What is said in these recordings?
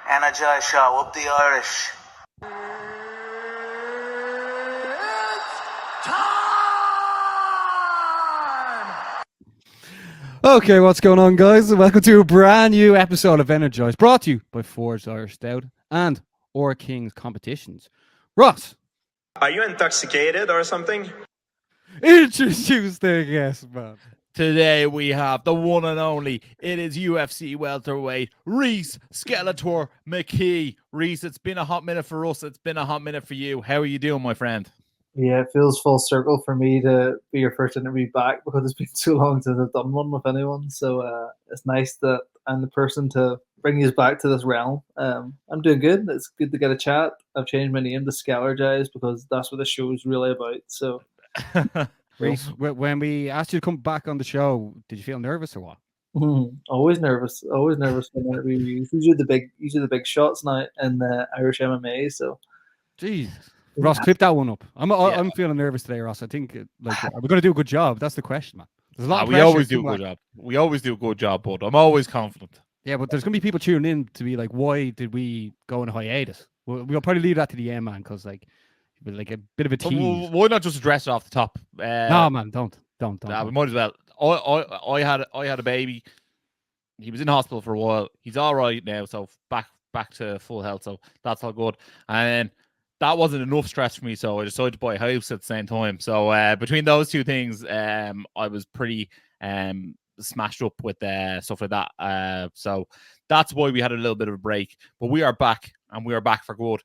Energized Show, up the Irish. Okay, what's going on, guys? Welcome to a brand new episode of Energized, brought to you by Forged Irish Stout and Or King's Competitions. Ross, are you intoxicated or something? Introduce the guest, man. Today we have the one and only. It is UFC Welterweight Rhys McKee. Rhys, it's been a hot minute for us. It's been a hot minute for you. How are you doing, my friend? Yeah, it feels full circle for me to be your first interview back because it's been so long since I've done one with anyone. So it's nice that I'm the person to bring you back to this realm. I'm doing good. It's good to get a chat. I've changed my name to Scalargize because that's what the show is really about. So, Rhys, when we asked you to come back on the show, did you feel nervous or what? Always nervous. Always nervous when interviews. Usually the big shots now in the Irish MMA. So, jeez. Ross, clip that one up. I'm feeling nervous today, Ross. I think we're going to do a good job. That's the question, man. There's a lot of we always do a good job. We always do a good job, but I'm always confident. Yeah, but there's going to be people tuning in to be like, why did we go on hiatus? We'll probably leave that to the end, man, because like a bit of a tease. Why not just address it off the top? No, man, don't. Nah, we might as well. I had a baby. He was in hospital for a while. He's all right now, so back to full health. So that's all good. And that wasn't enough stress for me, so I decided to buy a house at the same time. So between those two things, I was pretty smashed up with stuff like that. So that's why we had a little bit of a break. But we are back, and we are back for good.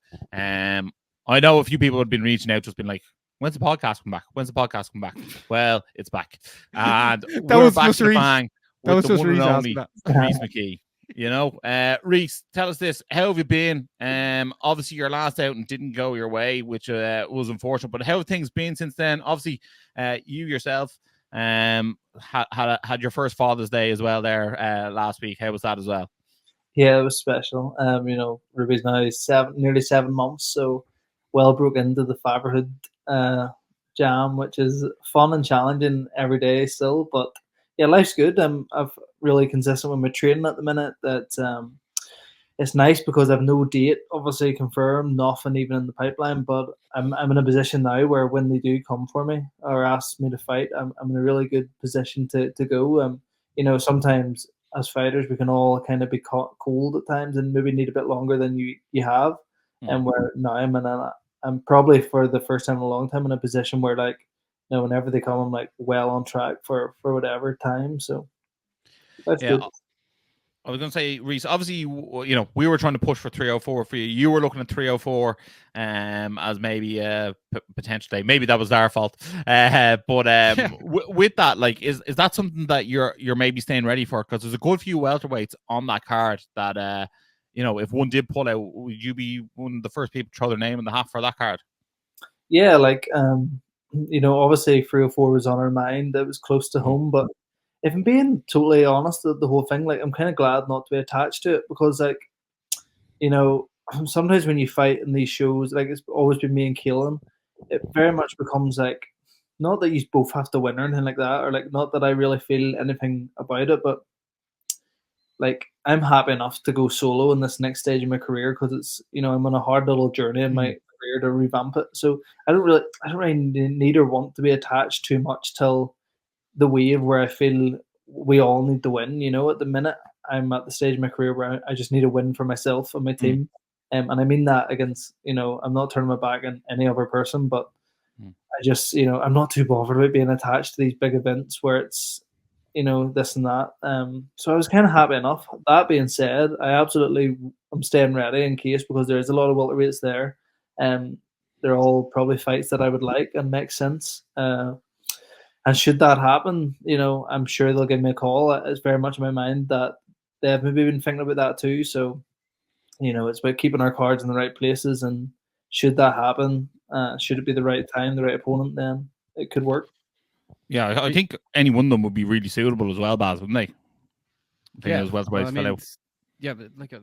I know a few people have been reaching out, just been like, "When's the podcast come back? When's the podcast come back?" Well, it's back, and we're back to the bang with the one and only Reece McKee. You know, Rhys, tell us this. How have you been? Obviously, your last outing didn't go your way, which was unfortunate. But how have things been since then? Obviously, you yourself had your first Father's Day as well there last week. How was that as well? Yeah, it was special. You know, Ruby's now nearly 7 months, so well broke into the fatherhood jam, which is fun and challenging every day still. But yeah, life's good. I've really consistent with my training at the minute. That it's nice because I've no date obviously confirmed, nothing even in the pipeline. But I'm in a position now where when they do come for me or ask me to fight, I'm in a really good position to go. You know, sometimes as fighters we can all kind of be caught cold at times and maybe need a bit longer than you have. And where now I'm probably for the first time in a long time in a position where like, you know, whenever they come, I'm like well on track for whatever time. So that's good. I was going to say, Rhys, obviously, you know, we were trying to push for 304 for you. You were looking at 304 as maybe a potential day. Maybe that was our fault. But with that, like, is that something that you're maybe staying ready for? Because there's a good few welterweights on that card that, you know, if one did pull out, would you be one of the first people to throw their name in the hat for that card? Yeah, like, you know, obviously 304 was on our mind. That was close to home. But if I'm being totally honest, the whole thing, like, I'm kind of glad not to be attached to it because, like, you know, sometimes when you fight in these shows, like, it's always been me and Keelan, it very much becomes like, not that you both have to win or anything like that, or like, not that I really feel anything about it, but like, I'm happy enough to go solo in this next stage of my career because it's, you know, I'm on a hard little journey in my career to revamp it. So I don't really need or want to be attached too much till the wave where I feel we all need to win. You know, at the minute I'm at the stage of my career where I just need a win for myself and my team. And I mean that against, you know, I'm not turning my back on any other person, but I just, you know, I'm not too bothered about being attached to these big events where it's, you know, this and that. So I was kind of happy enough. That being said, I'm staying ready in case because there is a lot of welterweights there. They're all probably fights that I would like and make sense. And should that happen, you know, I'm sure they'll give me a call. It's very much in my mind that they've maybe been thinking about that too. So, you know, it's about keeping our cards in the right places. And should that happen, should it be the right time, the right opponent, then it could work. Yeah, I think any one of them would be really suitable as well, Baz, wouldn't they? Yeah, Yeah, but like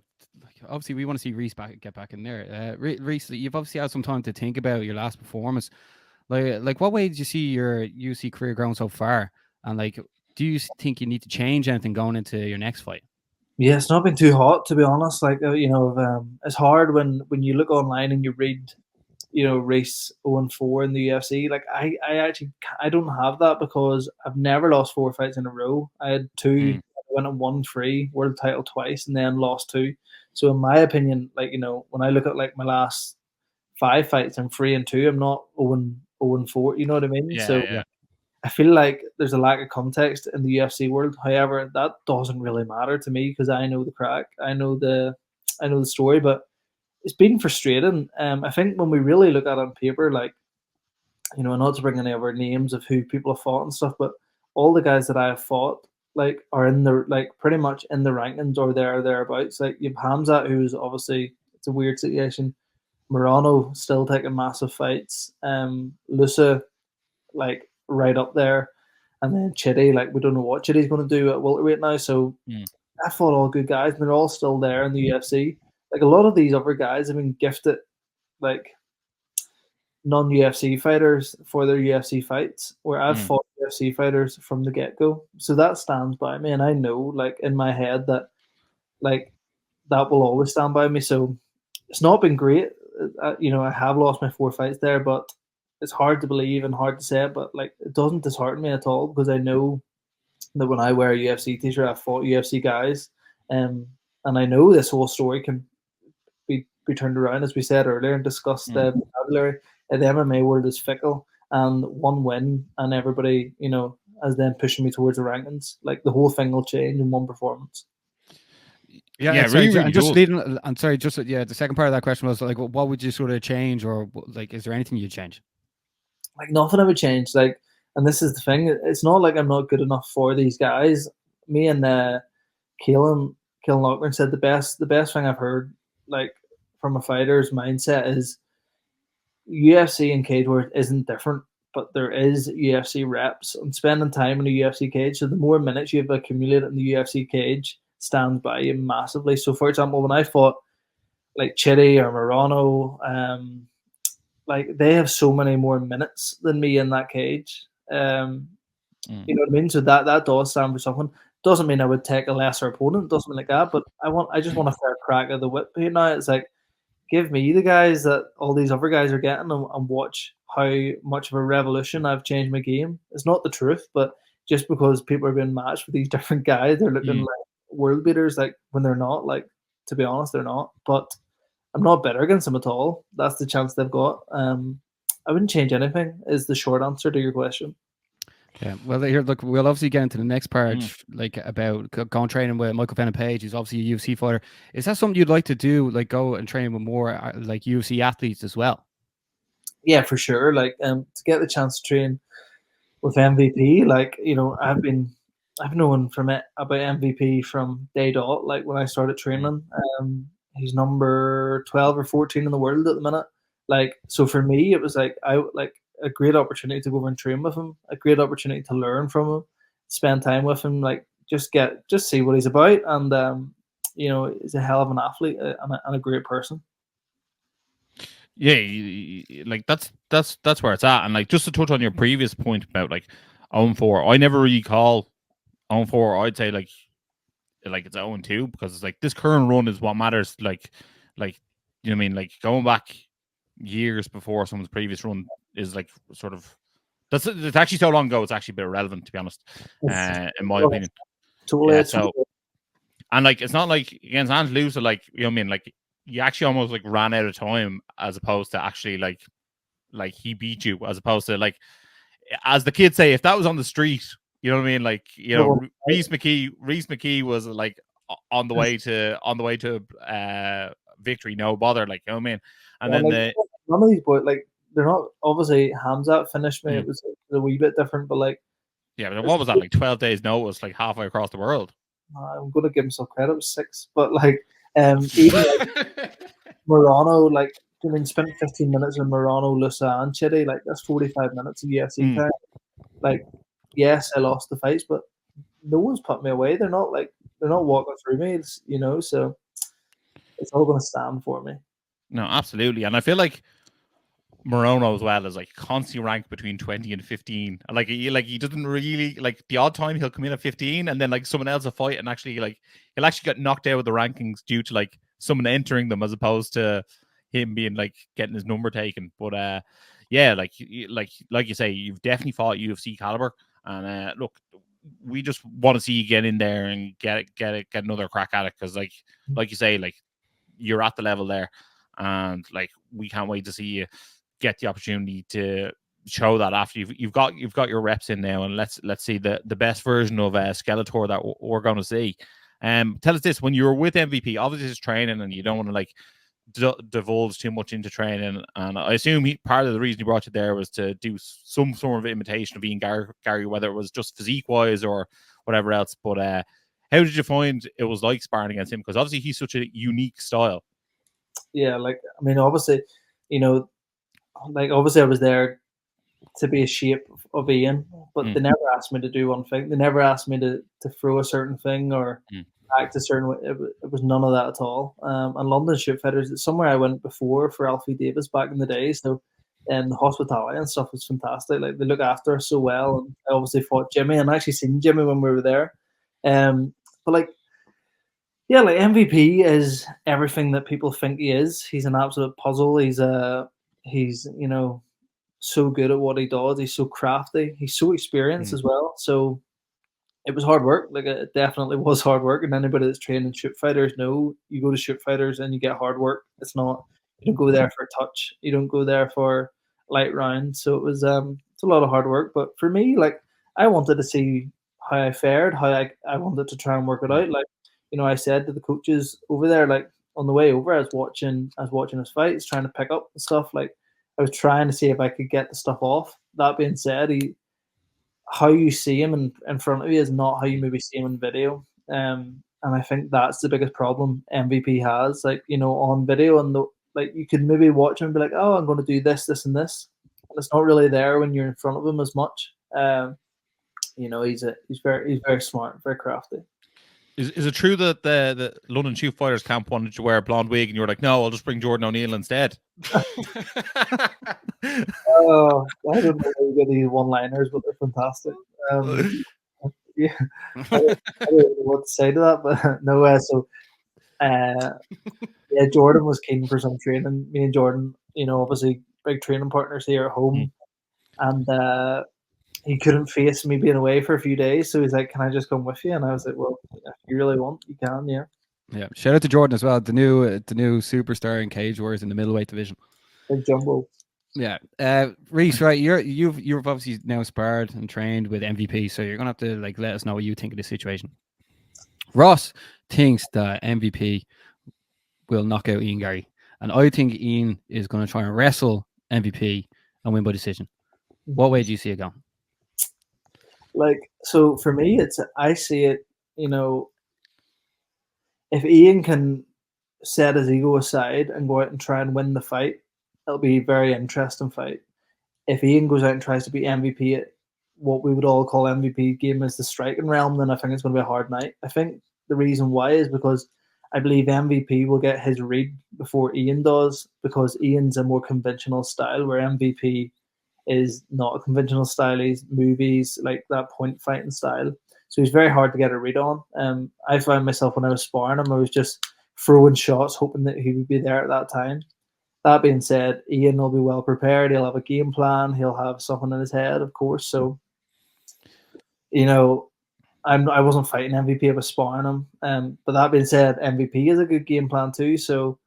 obviously we want to see Rhys get back in there. Rhys, you've obviously had some time to think about your last performance. Like what way did you see your UFC career going so far? And like, do you think you need to change anything going into your next fight? Yeah, it's not been too hot, to be honest. Like, it's hard when you look online and you read, Reece 0-4 in the UFC. Like, I actually I don't have that because I've never lost 4 fights in a row. I had 2. I went and won 3, world title twice, and then lost 2. So in my opinion, like, when I look at like my last 5 fights, I'm 3-2. I'm not 0-4. You know what I mean? So Yeah. I feel like there's a lack of context in the UFC world. However, that doesn't really matter to me because I know the crack, I know the story. But it's been frustrating. I think when we really look at it on paper, like, not to bring any other names of who people have fought and stuff, but all the guys that I have fought, like, are in the, like, pretty much in the rankings or thereabouts. Like, you have Hamzat, who's obviously, it's a weird situation. Morano still taking massive fights. Lusa, like, right up there. And then Chitty, like, we don't know what Chitty's going to do at welterweight now. So I fought all good guys, and they're all still there in the UFC. Like, a lot of these other guys have been gifted, like, non-UFC fighters for their UFC fights, where I've fought UFC fighters from the get-go. So that stands by me, and I know, like, in my head that, like, that will always stand by me. So it's not been great. I have lost my 4 fights there, but it's hard to believe and hard to say it, but, like, it doesn't dishearten me at all because I know that when I wear a UFC t-shirt, I've fought UFC guys, and I know this whole story can be turned around, as we said earlier, and discussed the vocabulary. The MMA world is fickle, and one win, and everybody, is then pushing me towards the rankings. Like, the whole thing will change in one performance. Yeah, really, really just good. leading. I'm sorry, just the second part of that question was like, what would you sort of change, or like, is there anything you'd change? Like, nothing I would change. Like, and this is the thing. It's not like I'm not good enough for these guys. Me and Keelan Lochner said the best thing I've heard, like, from a fighter's mindset is UFC and cage work isn't different, but there is UFC reps and spending time in a UFC cage. So the more minutes you've accumulated in the UFC cage stands by you massively. So, for example, when I fought like Chitty or Morano, like, they have so many more minutes than me in that cage. You know what I mean? So that does stand for something. Doesn't mean I would take a lesser opponent. Doesn't mean like that. But I just want a fair crack of the whip here now. It's like, give me the guys that all these other guys are getting, and watch how much of a revolution I've changed my game. It's not the truth, but just because people are being matched with these different guys, they're looking like world beaters. Like, when they're not. Like, to be honest, they're not. But I'm not better against them at all. That's the chance they've got. I wouldn't change anything, is the short answer to your question. Yeah, well, here, look, we'll obviously get into the next part, like, about going training with Michael Venom Page, who's obviously a UFC fighter. Is that something you'd like to do, like, go and train with more like UFC athletes as well? Yeah, for sure. Like, to get the chance to train with MVP, like, I've known about MVP from day dot. Like, when I started training, he's number 12 or 14 in the world at the minute. Like, so for me, it was like a great opportunity to go over and train with him, a great opportunity to learn from him, spend time with him, like, just see what he's about, and he's a hell of an athlete and a great person. Yeah, like, that's where it's at. And, like, just to touch on your previous point about, like, 0-4, I never really call 0-4. I'd say like it's 0-2, because it's like this current run is what matters. Like you know what I mean? Like, going back years before someone's previous run is, like, sort of, it's actually so long ago, it's actually a bit irrelevant, to be honest, in my opinion. Totally. Yeah, so, and, like, it's not like against Ant Lusa, like, you know what I mean? Like, you actually almost, like, ran out of time, as opposed to actually, like he beat you, as opposed to, like, as the kids say, if that was on the street, you know what I mean? Like, Reece McKee was, like, on the way to victory, no bother, like, you know what I mean? And then like, none of these boys, like, they're not, obviously Hamzat finished me. It was a wee bit different, but, like, yeah, but what was that, like, 12 days notice, like, halfway across the world? I'm gonna give him some credit. It was 6, but, like, even like Morano, like, I mean, spent 15 minutes with Morano, Lusa, and Chitty. Like, that's 45 minutes of UFC time. Like, yes, I lost the fights, but no one's put me away. They're not walking through me. It's, so it's all going to stand for me. No, absolutely. And I feel like Morono as well is like constantly ranked between 20 and 15. And he doesn't really like the odd time he'll come in at 15 and then like someone else will fight and actually like he'll actually get knocked out of the rankings due to like someone entering them as opposed to him being like getting his number taken. But yeah, like you say, you've definitely fought UFC caliber. And look, we just want to see you get in there and get another crack at it, because like you say, like you're at the level there, and like we can't wait to see you get the opportunity to show that after you've got your reps in now, and let's see the best version of Skeletor that we're going to see. Tell us this: when you were with MVP, obviously it's training, and you don't want to like divulge too much into training, and I assume part of the reason he brought you there was to do some sort of imitation of being Gary, whether it was just physique wise or whatever else. But how did you find it was like sparring against him? Because obviously he's such a unique style. Yeah, like I mean, obviously, you know, like obviously I was there to be a shape of Ian, but they never asked me to do one thing. They never asked me to throw a certain thing or act a certain way. It was none of that at all. And London Shoot Fighters, it's somewhere I went before for Alfie Davis back in the day. So, and the hospitality and stuff was fantastic. Like they look after us so well. And I obviously fought Jimmy, and I actually seen Jimmy when we were there. But like, yeah, like MVP is everything that people think he is. He's an absolute puzzle. He's you know, so good at what he does. He's so crafty. He's so experienced as well. So it was hard work. Like it definitely was hard work. And anybody that's trained in shoot fighters know you go to shoot fighters and you get hard work. It's not, you don't go there for a touch. You don't go there for light rounds. So it was it's a lot of hard work. But for me, like I wanted to see how I fared, how I wanted to try and work it out. Like, you know, I said to the coaches over there, like on the way over, I was watching his fights, trying to pick up and stuff. Like I was trying to see if I could get the stuff off. That being said, how you see him in front of you is not how you maybe see him in video. And I think that's the biggest problem MVP has. Like, you know, on video, and like you could maybe watch him and be like, oh, I'm going to do this, this, and this. And it's not really there when you're in front of him as much. You know, he's very smart, very crafty. Is it true that the London Shoot Fighters camp wanted you to wear a blonde wig, and you were like, no, I'll just bring Jordan O'Neill instead? Oh, I don't know how you get these one-liners, but they're fantastic. Yeah, I don't know what to say to that, but no. Yeah, Jordan was keen for some training. Me and Jordan, you know, obviously big training partners here at home, and he couldn't face me being away for a few days, so he's like, "Can I just come with you?" And I was like, "Well, if you really want, you can." Yeah. Yeah. Shout out to Jordan as well. The new superstar in Cage Wars in the middleweight division. Big jumbo. Yeah. Rhys, right? You've obviously now sparred and trained with MVP, so you're gonna have to like let us know what you think of this situation. Ross thinks that MVP will knock out Ian Garry, and I think Ian is going to try and wrestle MVP and win by decision. What way do you see it going? Like, so for me, I see it, you know, if Ian can set his ego aside and go out and try and win the fight, it'll be a very interesting fight. If Ian goes out and tries to beat MVP at what we would all call MVP game as the striking realm, then I think it's going to be a hard night. I think the reason why is because I believe MVP will get his read before Ian does, because Ian's a more conventional style, where MVP is not a conventional style. He's movies, like that point fighting style. So he's very hard to get a read on. I found myself when I was sparring him, I was just throwing shots, hoping that he would be there at that time. That being said, Ian will be well prepared. He'll have a game plan. He'll have something in his head, of course. So, you know, I wasn't fighting MVP, I was sparring him. But that being said, MVP is a good game plan too. So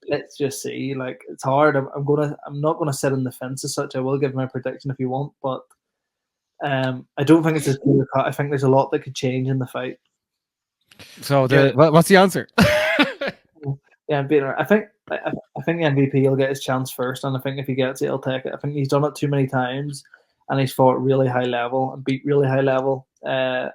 let's just see. Like, it's hard. I'm not gonna sit on the fence as such. I will give my prediction if you want, but I don't think it's as clear cut. I think there's a lot that could change in the fight. So what's the answer? Yeah, I think the MVP will get his chance first, and I think if he gets it, he'll take it. I think he's done it too many times, and he's fought really high level and beat really high level. Yeah,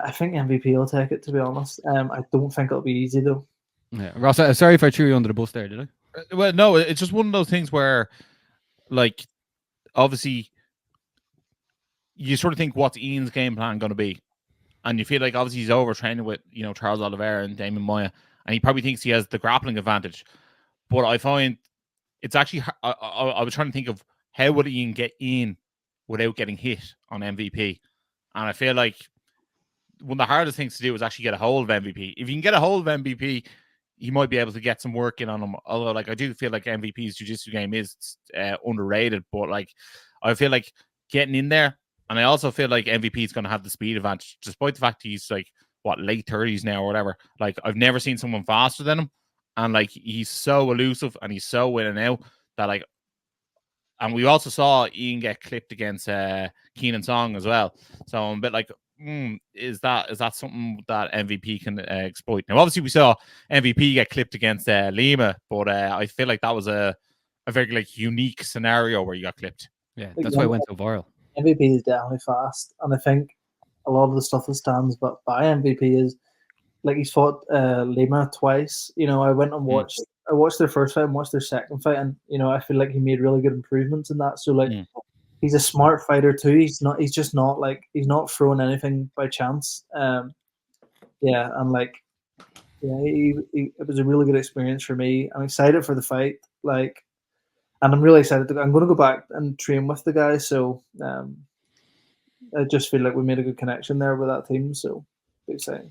I think MVP will take it, to be honest. I don't think it'll be easy though. Yeah, Ross, sorry if I threw you under the bus there, did I? Well, no, it's just one of those things where, like, obviously, you sort of think what's Ian's game plan going to be, and you feel like obviously he's overtraining with, you know, Charles Oliveira and Damon Moya, and he probably thinks he has the grappling advantage. But I find it's actually I was trying to think of how would Ian get in without getting hit on MVP, and I feel like one of the hardest things to do is actually get a hold of MVP. If you can get a hold of MVP, you might be able to get some work in on him. Although, like, I do feel like MVP's jiu-jitsu game is underrated, but like, I feel like getting in there, and I also feel like MVP is going to have the speed advantage, despite the fact he's like late 30s now or whatever. Like, I've never seen someone faster than him, and like he's so elusive and he's so in and out that like. And we also saw Ian get clipped against Keenan Song as well. So I'm a bit like, is that something that MVP can exploit? Now, obviously, we saw MVP get clipped against Lima, but I feel like that was a very like unique scenario where you got clipped. Yeah, that's why it went so viral. MVP is definitely fast, and I think a lot of the stuff that stands by MVP is like he's fought Lima twice. You know, I went and watched. I watched their first fight and watched their second fight, and you know, I feel like he made really good improvements in that. So like, he's a smart fighter too. He's just not like he's not throwing anything by chance. Yeah, and like, yeah, it was a really good experience for me. I'm excited for the fight, like, and I'm really excited. I'm going to go back and train with the guy. So I just feel like we made a good connection there with that team. So exciting.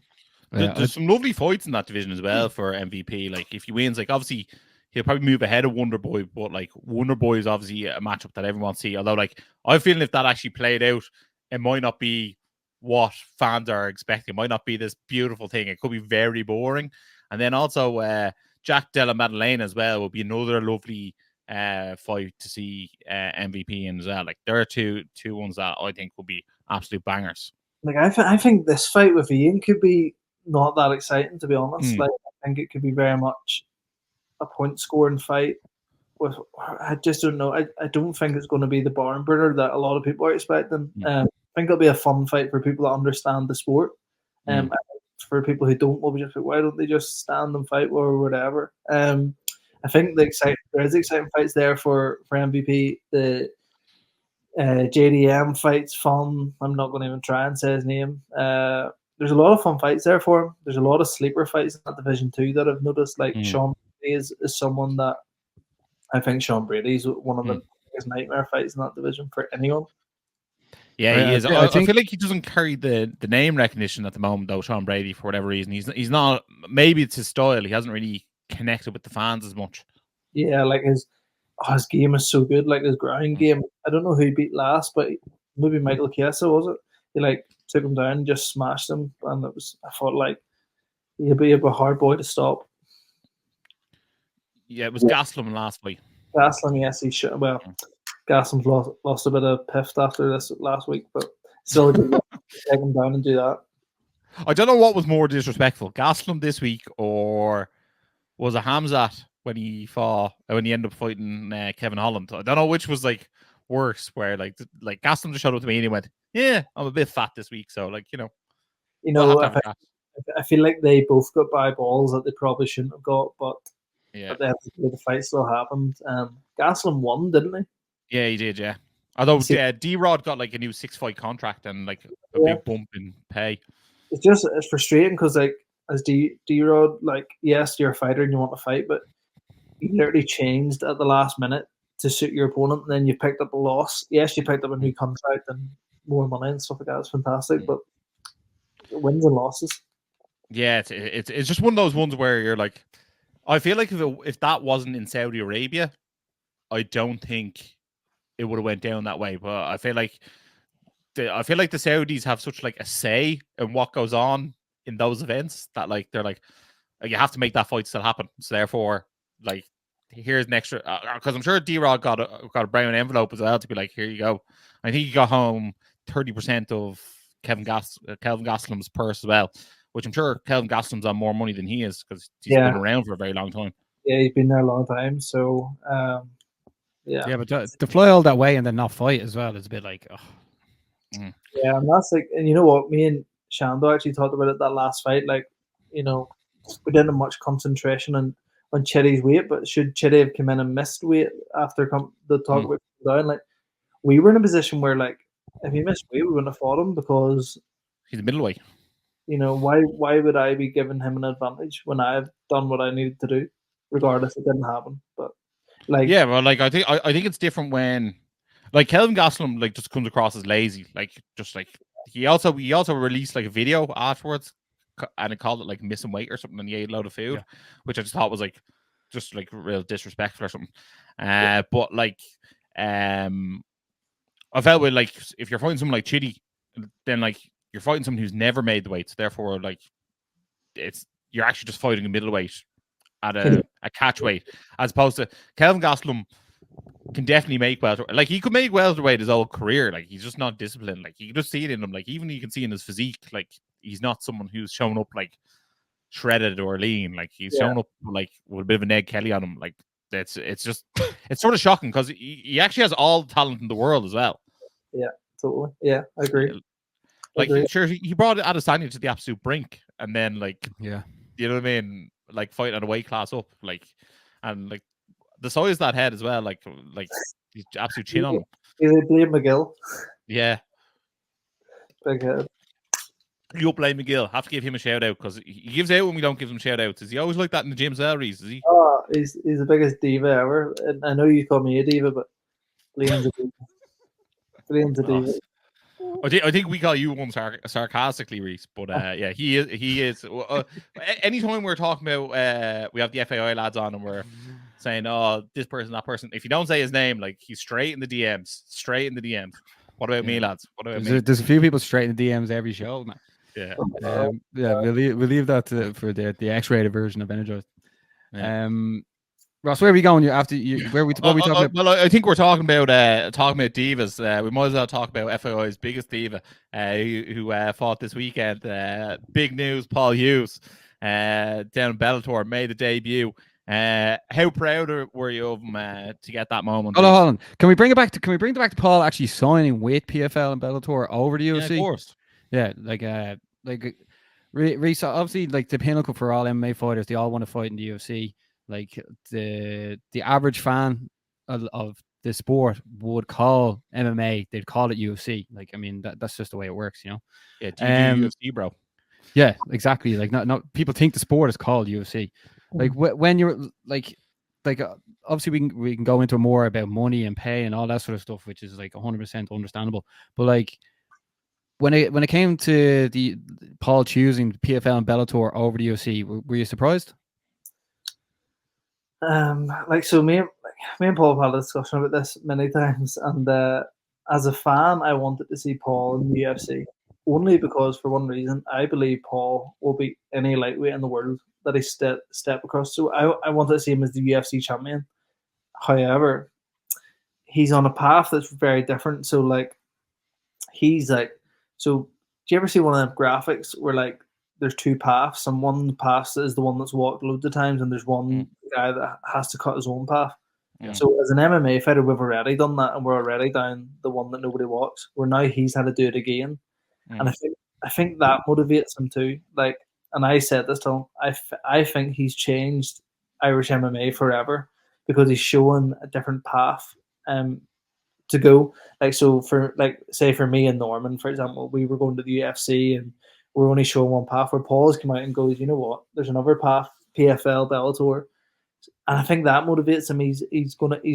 Yeah, There's some lovely fights in that division as well for MVP. Like, if he wins, like, obviously he'll probably move ahead of Wonder Boy, but like Wonder Boy is obviously a matchup that everyone wants to see. Although, like, I'm feeling if that actually played out, it might not be what fans are expecting. It might not be this beautiful thing. It could be very boring. And then also Jack Della Maddalena as well will be another lovely fight to see MVP in as well. Like, there are two ones that I think will be absolute bangers. Like, I think this fight with Ian could be not that exciting, to be honest. Like, I think it could be very much a point scoring fight. I just don't know. I don't think it's going to be the barn burner that a lot of people are expecting. I think it'll be a fun fight for people that understand the sport. For people who don't, will be just like, why don't they just stand and fight or whatever? I think there is exciting fights there for MVP. The JDM fight's fun. I'm not going to even try and say his name. There's a lot of fun fights there for him. There's a lot of sleeper fights in that division too that I've noticed. Like Sean Brady is someone that I think Sean Brady is one of the biggest nightmare fights in that division for anyone. Yeah, he is. I feel like he doesn't carry the name recognition at the moment, though. Sean Brady, for whatever reason, he's not. Maybe it's his style. He hasn't really connected with the fans as much. Yeah, like his game is so good. Like his ground game. I don't know who he beat last, but maybe Michael Chiesa, was it? He like took him down, and just smashed him, and it was. I thought like he'd be a hard boy to stop. Yeah, it was Gastelum last week. Gastelum, yes, he should. Well, Gastelum's lost a bit of piff after this last week, but still good to take him down and do that. I don't know what was more disrespectful, Gastelum this week, or was it Hamzat when he ended up fighting Kevin Holland? I don't know which was like worse. Where like Gastelum just showed up to me and he went, "Yeah, I'm a bit fat this week, so like you know." I feel like they both got by balls that they probably shouldn't have got, but the fight still happened. Gastelum won, didn't he? Yeah, he did. Yeah, although D-Rod got like a new 6-fight contract and like a big bump in pay. It's frustrating because like as D-Rod, like, yes, you're a fighter and you want to fight, but you literally changed at the last minute to suit your opponent, and then you picked up a loss. Yes, you picked up a new contract and more money and stuff like that. It's fantastic, but wins and losses. Yeah, it's just one of those ones where you're like, I feel like if that wasn't in Saudi Arabia, I don't think it would have went down that way. But I feel like the Saudis have such like a say in what goes on in those events that like they're like, you have to make that fight still happen. So therefore, like, here's an extra, because I'm sure D-Rod got a brown envelope as well to be like, here you go. I think he got home 30% of Kelvin Gastelum's purse as well, which I'm sure Kelvin Gastelum's on more money than he is because he's been around for a very long time. Yeah, he's been there a long time. So, yeah. Yeah, but to fly all that way and then not fight as well is a bit like, Yeah, and that's like, and you know what? Me and Shando actually talked about it that last fight. Like, you know, we didn't have much concentration on Chitty's weight, but should Chitty have come in and missed weight after the talk about down? Like, we were in a position where, like, if he missed weight, we wouldn't have fought him because he's a middleweight. You know, why would I be giving him an advantage when I've done what I needed to do? Regardless, it didn't happen. But Like, yeah, well, like I think it's different when, like, Kelvin Gastelum like just comes across as lazy, like just like he also released like a video afterwards, and it called it like missing weight or something, and he ate a load of food, which I just thought was like just like real disrespectful or something. But like, I felt with like if you're fighting someone like Chitty, then like you're fighting someone who's never made the weights, therefore like you're actually just fighting a middleweight at a catch weight, as opposed to Kelvin Gastelum can definitely make welterweight. Like he could make welterweight his whole career. Like he's just not disciplined. Like you can just see it in him. Like even you can see in his physique. Like he's not someone who's shown up like shredded or lean. Like he's shown up like with a bit of a Ned Kelly on him. Like it's just it's sort of shocking because he actually has all the talent in the world as well. Yeah, totally. Yeah, I agree. Like sure, he brought Adesanya to the absolute brink, and then like you know what I mean, like fighting at a weight class up, like and like the size of that head as well, like he's absolute chin on him. He's like Blade McGill. Yeah, Big head. you Blade McGill. Have to give him a shout out because he gives out when we don't give him shout outs. Is he always like that in the gym, Rhys? Is he? Oh, he's the biggest diva ever. And I know you call me a diva, but Blaine's a diva. Blaine's a diva. I think we call you one sarcastically, Rhys, but yeah, he is. Anytime we're talking about, we have the FAI lads on, and we're saying, "Oh, this person, that person." If you don't say his name, like he's straight in the DMs, straight in the DMs. What about me, lads? What about me? There's a few people straight in the DMs every show, man. Yeah, we'll leave that for the X-rated version of Energized. Ross, where are we going? What are we talking about? Well, I think we're talking about divas. We might as well talk about FAI's biggest diva, who fought this weekend. Big news: Paul Hughes, down in Bellator, made a debut. How proud were you of him to get that moment? Hold on. Can we bring it back to Paul actually signing with PFL and Bellator over the UFC? Yeah, of course. Yeah, like Rhys, obviously, like the pinnacle for all MMA fighters, they all want to fight in the UFC. Like the average fan of the sport would call MMA, they'd call it UFC. Like, I mean, that's just the way it works, you know. Yeah, do UFC, bro. Yeah, exactly. Like, not people think the sport is called UFC. Like when you're like obviously we can go into more about money and pay and all that sort of stuff, which is like 100% understandable. But like when it came to the Paul choosing PFL and Bellator over the UFC, were you surprised? So me and Paul have had a discussion about this many times, and as a fan, I wanted to see Paul in the UFC only because, for one reason, I believe Paul will beat any lightweight in the world that he step across. So I wanted to see him as the UFC champion. However, he's on a path that's very different. So like, he's like, so do you ever see one of them graphics where like there's two paths, and one path is the one that's walked loads of times, and there's one guy that has to cut his own path. Yeah. So as an MMA fighter, we've already done that, and we're already down the one that nobody walks. Where now he's had to do it again, and I think that motivates him too. Like, and I said this to him, I think he's changed Irish MMA forever because he's showing a different path to go. Like, so for like, say for me and Norman, for example, we were going to the UFC and we're only showing one path, where Paul's come out and goes, you know what, there's another path, PFL, Bellator. And I think that motivates him. He's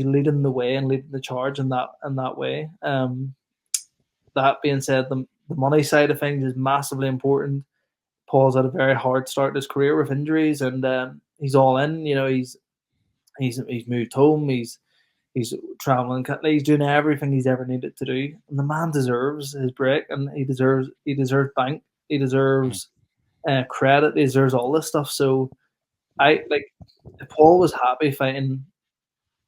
leading the way and leading the charge in that way. That being said, the money side of things is massively important. Paul's had a very hard start to his career with injuries, and he's all in. You know, he's moved home. He's traveling. He's doing everything he's ever needed to do, and the man deserves his break, and he deserves bank. He deserves credit. He deserves all this stuff. So, if Paul was happy fighting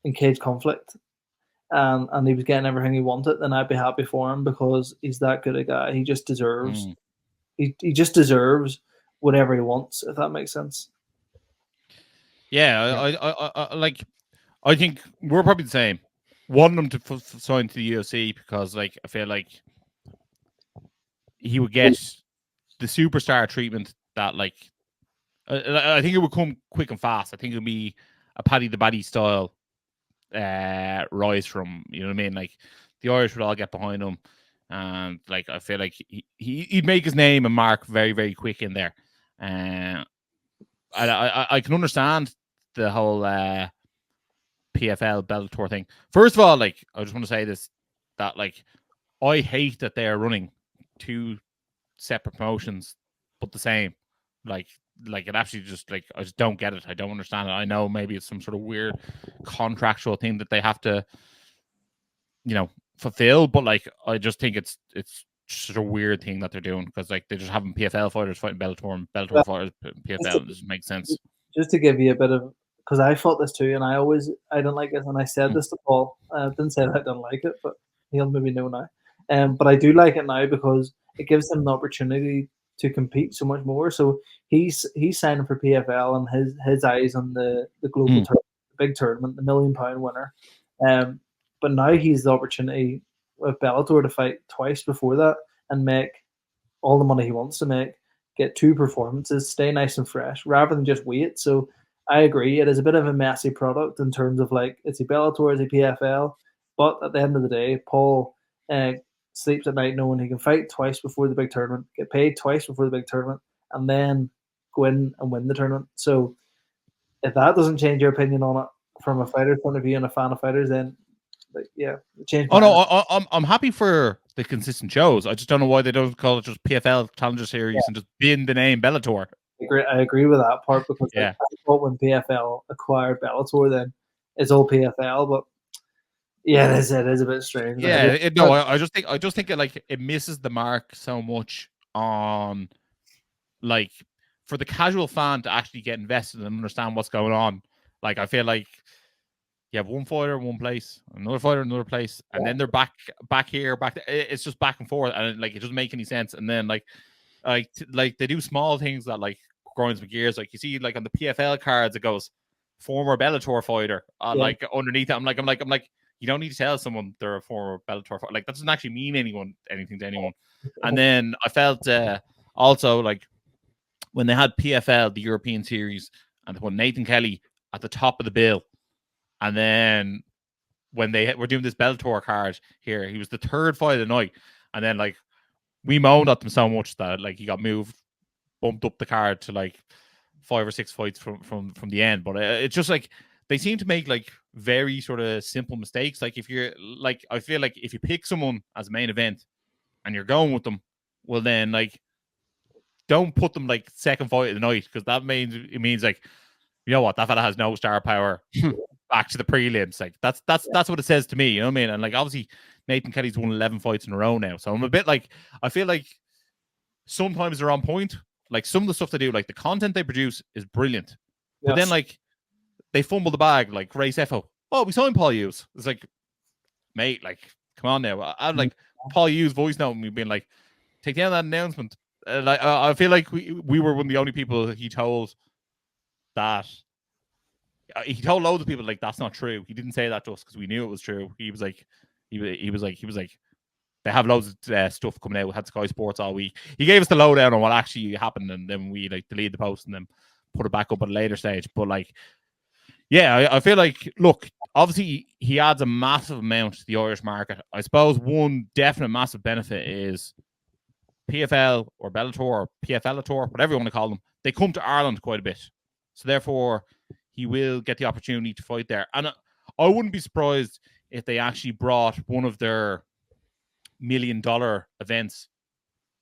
in cage conflict, and he was getting everything he wanted, then I'd be happy for him because he's that good a guy. He just deserves. He just deserves whatever he wants, if that makes sense. Yeah, I think we're probably the same. Want him to sign to the UFC because, like, I feel like he would get the superstar treatment that, like, I think it would come quick and fast. I think it would be a Paddy the Baddy style rise from, you know what I mean? Like, the Irish would all get behind him. And, like, I feel like he'd make his name and mark very, very quick in there. I can understand the whole PFL-Bellator thing. First of all, like, I just want to say this, that, like, I hate that they are running two separate promotions, but the same. Like it actually just, like, I just don't get it. I don't understand it. I know maybe it's some sort of weird contractual thing that they have to, fulfill, but, like, I just think it's just a weird thing that they're doing, because, like, they're just having PFL fighters fighting Bellator and Bellator fighters PFL. It doesn't make sense. Just to give you a bit of, because I thought this too, and I don't like it, and I said this to Paul. I didn't say that I don't like it, but he'll maybe know now. But I do like it now because it gives them the opportunity to compete so much more. So he's signing for PFL, and his eyes on the global tournament, the big tournament, the £1 million winner. But now he's the opportunity with Bellator to fight twice before that and make all the money he wants to make, get 2 performances, stay nice and fresh, rather than just wait. So I agree, it is a bit of a messy product in terms of, like, is he Bellator, is he PFL? But at the end of the day, Paul sleeps at night knowing he can fight twice before the big tournament, get paid twice before the big tournament, and then go in and win the tournament. So if that doesn't change your opinion on it from a fighter's point of view and a fan of fighters, then, like, yeah, change. Oh no, I'm happy for the consistent shows. I just don't know why they don't call it just PFL Challenger Series and just bin the name Bellator. I agree with that part, because I thought when PFL acquired Bellator, then it's all PFL. But yeah, it is a bit strange. Yeah, I just think it, like, it misses the mark so much on, like, for the casual fan to actually get invested and understand what's going on. Like, I feel like you have one fighter in one place, another fighter in another place, and then they're back here, back there. It's just back and forth, and, like, it doesn't make any sense. And then, like they do small things that, like, grinds my gears. Like, you see, like, on the PFL cards, it goes former Bellator fighter, like, underneath it. I'm like, you don't need to tell someone they're a former Bellator fighter. Like, that doesn't actually mean anything to anyone. And then I felt also, like, when they had PFL, the European Series, and when Nathan Kelly at the top of the bill. And then when they were doing this Bellator card here, he was the 3rd fight of the night. And then, like, we moaned at them so much that, like, he got bumped up the card to, like, 5 or 6 fights from the end. But it's just, like, they seem to make, like, very sort of simple mistakes. Like, if you're, like, I feel like if you pick someone as a main event and you're going with them, well, then, like, don't put them, like, 2nd fight of the night, because that means, like, you know what, that fella has no star power. Back to the prelims. Like, that's what it says to me, you know what I mean? And, like, obviously Nathan Kelly's won 11 fights in a row now, so I'm a bit, like, I feel like sometimes they're on point. Like, some of the stuff they do, like, the content they produce is brilliant, but then, like, they fumble the bag, like Ray Seffo. Oh, we signed Paul Hughes. It's like, mate, like, come on now. I'm like, Paul Hughes voice note me being like, take down that announcement. Like, I feel like we were one of the only people he told that. He told loads of people, like, that's not true. He didn't say that to us because we knew it was true. He was like, they have loads of stuff coming out. We had Sky Sports all week. He gave us the lowdown on what actually happened, and then we, like, deleted the post and then put it back up at a later stage. But, like, yeah, I feel like, look, obviously he adds a massive amount to the Irish market. I suppose one definite massive benefit is PFL or Bellator or PFL-Bellator, whatever you want to call them. They come to Ireland quite a bit, so therefore he will get the opportunity to fight there. And I wouldn't be surprised if they actually brought one of their $1 million events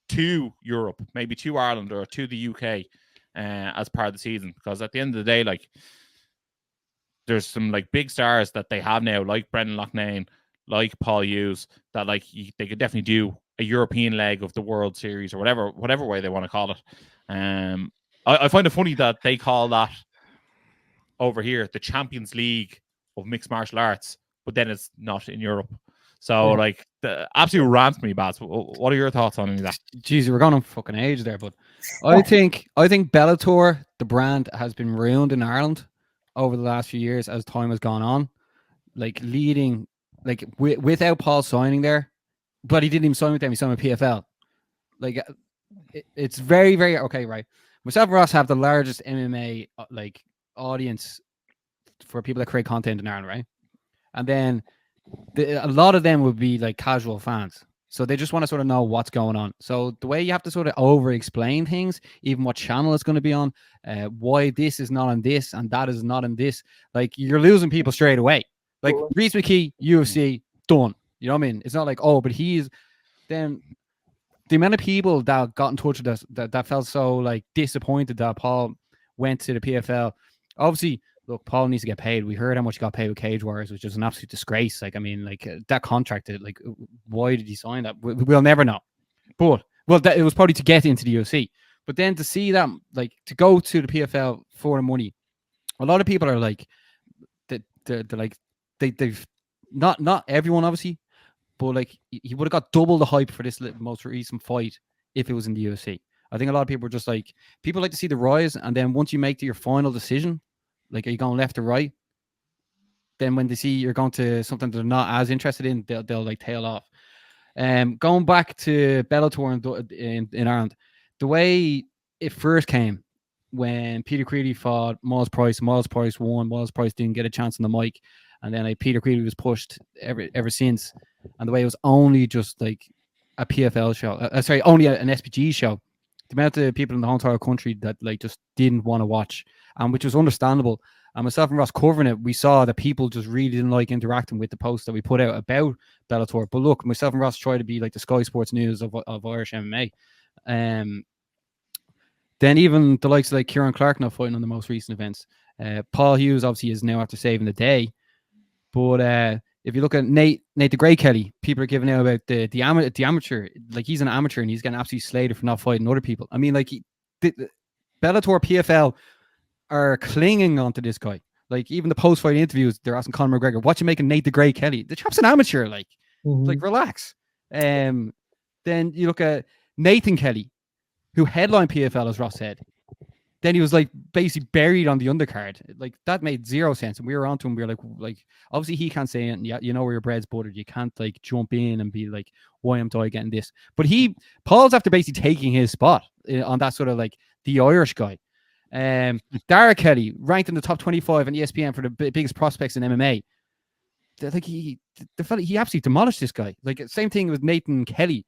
to Europe, maybe to Ireland or to the UK as part of the season. Because at the end of the day, like, there's some, like, big stars that they have now, like Brendan Loughnane, like Paul Hughes, that, like, they could definitely do a European leg of the World Series or whatever way they want to call it. I find it funny that they call that over here the Champions League of mixed martial arts, but then it's not in Europe. So, like, the absolute rants me, Baz. What are your thoughts on any of that? Jeez, we're going on fucking age there, but I think Bellator, the brand, has been ruined in Ireland over the last few years as time has gone on. Like, leading, like, without Paul signing there, but he didn't even sign with them. He signed with PFL. Like, it's very, very okay, right? Myself and Ross have the largest MMA like audience for people that create content in Ireland, right? And then a lot of them would be, like, casual fans. So they just want to sort of know what's going on. So the way you have to sort of over-explain things, even what channel it's going to be on, why this is not on this and that is not on this, like you're losing people straight away. Like Reece McKee, UFC, done. You know what I mean? It's not like, oh, but he's then the amount of people that got in touch with us that felt so like disappointed that Paul went to the PFL. Obviously, look, Paul needs to get paid. We heard how much he got paid with Cage Warriors, which is an absolute disgrace. Like, I mean, like that contract, like, why did he sign that? We'll never know. But it was probably to get into the UFC. But then to see that, like, to go to the PFL for the money, a lot of people are like, they're like, they've not everyone obviously, but like he would have got double the hype for this most recent fight if it was in the UFC. I think a lot of people are just like, people like to see the rise, and then once you make your final decision, like, are you going left or right? Then when they see you're going to something they're not as interested in, they'll like tail off. Going back to Bellator in Ireland, the way it first came when Peter Creedy fought Miles Price won. Miles Price didn't get a chance on the mic, and then like Peter Creedy was pushed ever since. And the way it was only just like a PFL show, only an SPG show. The amount of people in the whole entire country that like just didn't want to watch, which was understandable. And myself and Ross covering it, we saw that people just really didn't like interacting with the posts that we put out about Bellator. But look, myself and Ross try to be like the Sky Sports News of Irish MMA. Then even the likes of like Kieran Clark now fighting on the most recent events. Paul Hughes obviously is now after saving the day. But if you look at Nate the Grey Kelly, people are giving out about the amateur. Like, he's an amateur and he's getting absolutely slated for not fighting other people. I mean, like, the Bellator PFL are clinging onto this guy. Like, even the post-fight interviews, they're asking Conor McGregor, what you making Nate the Grey Kelly? The chap's an amateur, like, like, relax. Then you look at Nathan Kelly, who headlined PFL, as Ross said. Then he was like basically buried on the undercard. Like, that made zero sense. And we were onto him. We were like, obviously he can't say it. And you know where your bread's buttered. You can't like jump in and be like, why am I getting this? But Paul's after basically taking his spot on that sort of like the Irish guy. Dara Kelly ranked in the top 25 on ESPN for the biggest prospects in MMA. Like, he absolutely demolished this guy. Like, same thing with Nathan Kelly.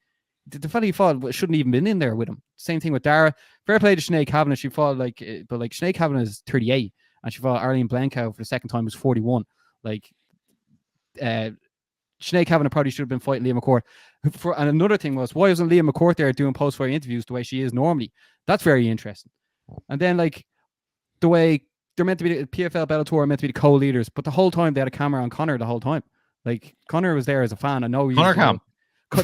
The fella he fought shouldn't even been in there with him. Same thing with Dara. Fair play to Sinead Kavanagh. She fought but Sinead Kavanagh is 38, and she fought Arlene Blancow for the second time, was 41. Like, Sinead Kavanagh probably should have been fighting Liam McCourt. And another thing was, why wasn't Liam McCourt there doing post-fight interviews the way she is normally? That's very interesting. And then like the way they're meant to be, the PFL-Bellator are meant to be the co-leaders, but the whole time they had a camera on Conor the whole time. Like, Conor was there as a fan. I know Conor Cam.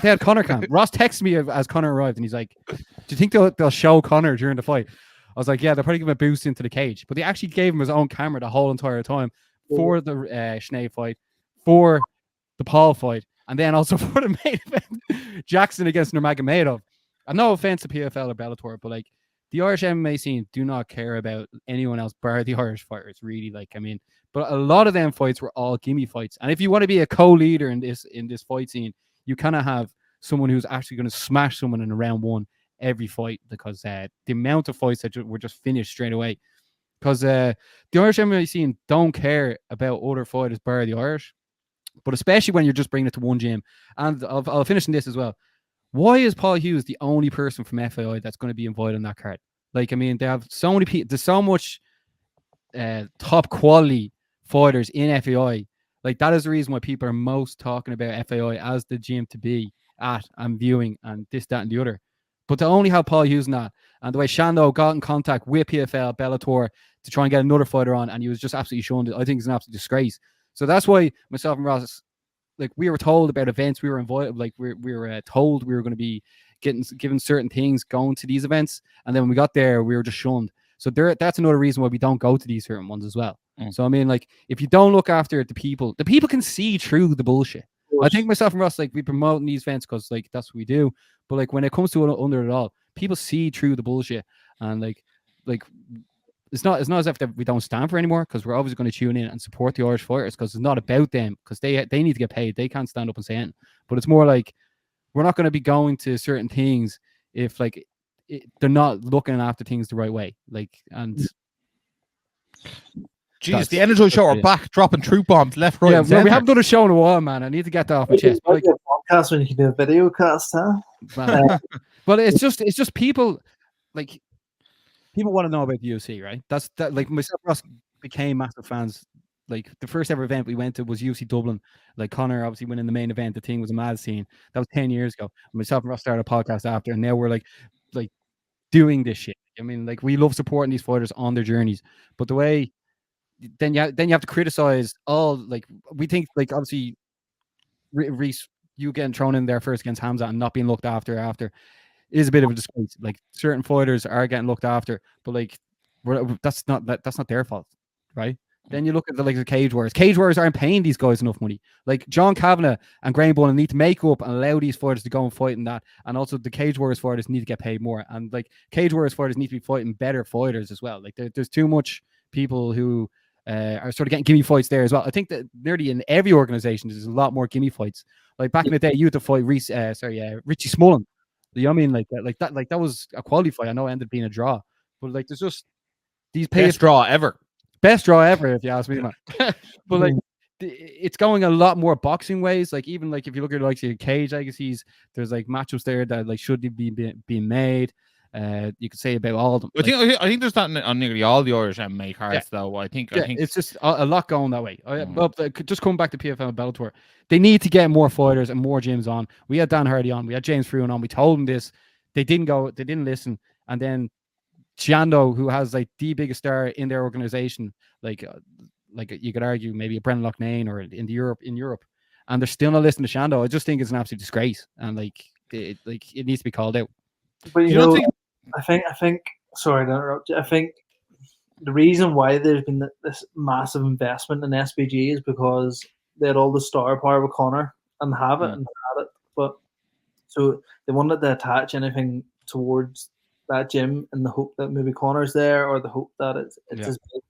They had Conor Cam. Ross texted me as Conor arrived, and he's like, do you think they'll show Conor during the fight? I was like, yeah, they'll probably give him a boost into the cage. But they actually gave him his own camera the whole entire time for the Sinead fight, for the Paul fight, and then also for the main event, Jackson against Nurmagomedov. And no offense to PFL or Bellator, but like, the Irish MMA scene do not care about anyone else bar the Irish fighters, really. Like, I mean, but a lot of them fights were all gimme fights. And if you want to be a co-leader in this fight scene, you kind of have someone who's actually going to smash someone in round one every fight, because the amount of fights that were just finished straight away. Because the Irish MMA scene don't care about other fighters bar the Irish, but especially when you're just bringing it to one gym. And I'll finish in this as well. Why is Paul Hughes the only person from FAI that's going to be invited on that card? Like, I mean, they have so many people. There's so much top quality fighters in FAI. Like, that is the reason why people are most talking about FAI as the gym to be at and viewing and this, that, and the other. But to only have Paul Hughes in that, and the way Shando got in contact with PFL, Bellator, to try and get another fighter on, and he was just absolutely shunned. I think it's an absolute disgrace. So that's why myself and Ross, like, we were told about events, we were invited, like, we were told we were going to be given certain things going to these events, and then when we got there, we were just shunned. So that's another reason why we don't go to these certain ones as well. So I mean, like, if you don't look after the people can see through the bullshit. I think myself and Ross, like, we promote these events because, like, that's what we do. But like, when it comes to under it all, people see through the bullshit, and like it's not as if we don't stand for anymore, because we're always going to tune in and support the Irish fighters, because it's not about them, because they need to get paid. They can't stand up and say anything. But it's more like, we're not going to be going to certain things if like they're not looking after things the right way. Like, and Jeez, the Energized Show are back, dropping truth bombs left, right, Yeah, and no, we center. haven't done a show in a while, man. I need to get that off my chest. Like a podcast when you can do a video cast, huh? Man. But it's just people like people want to know about the UFC, right? That's that. Like myself, Ross became massive fans. Like the first ever event we went to was UFC Dublin. Like Connor obviously winning the main event. The thing was a mad scene. That was 10 years ago. Myself and Ross started a podcast after, and now we're like doing this shit. I mean, like we love supporting these fighters on their journeys, but the way then you have to criticize all like we think like obviously Reece, you getting thrown in there first against Hamza and not being looked after is a bit of a disgrace. Like certain fighters are getting looked after, but like that's not their fault, right? Then you look at the Cage Warriors. Cage Warriors aren't paying these guys enough money. Like John Kavanagh and Graham Bullen need to make up and allow these fighters to go and fight in that. And also the Cage Warriors fighters need to get paid more. And like Cage Warriors fighters need to be fighting better fighters as well. Like there's too much people who are sort of getting gimme fights there as well. I think that nearly in every organization there's a lot more gimme fights. Like back in the day, you had to fight Richie Smullen. You know what I mean? Like that was a quality fight. I know it ended up being a draw, but like there's just these Best draw ever. Best draw ever, if you ask me, man. But like, it's going a lot more boxing ways. Like even like if you look at like the Cage Legacies, there's like matchups there that like should be being made. You could say about all of them. I think there's that on nearly all the Irish MMA cards, though. I think it's just a lot going that way. Well, just coming back to PFL-Bellator, they need to get more fighters and more gyms on. We had Dan Hardy on, we had James Fruin on. We told them this, they didn't listen, and then Chando, who has like the biggest star in their organization, like you could argue maybe a Brendan Loughnane or in Europe, and they're still not listening to Chando. I just think it's an absolute disgrace, and like it needs to be called out. But you know, I think sorry to interrupt you. I think the reason why there's been this massive investment in SBG is because they had all the star power with Conor and have it and had it, but so they wanted to attach anything towards that gym in the hope that maybe Conor's there or the hope that it's as big.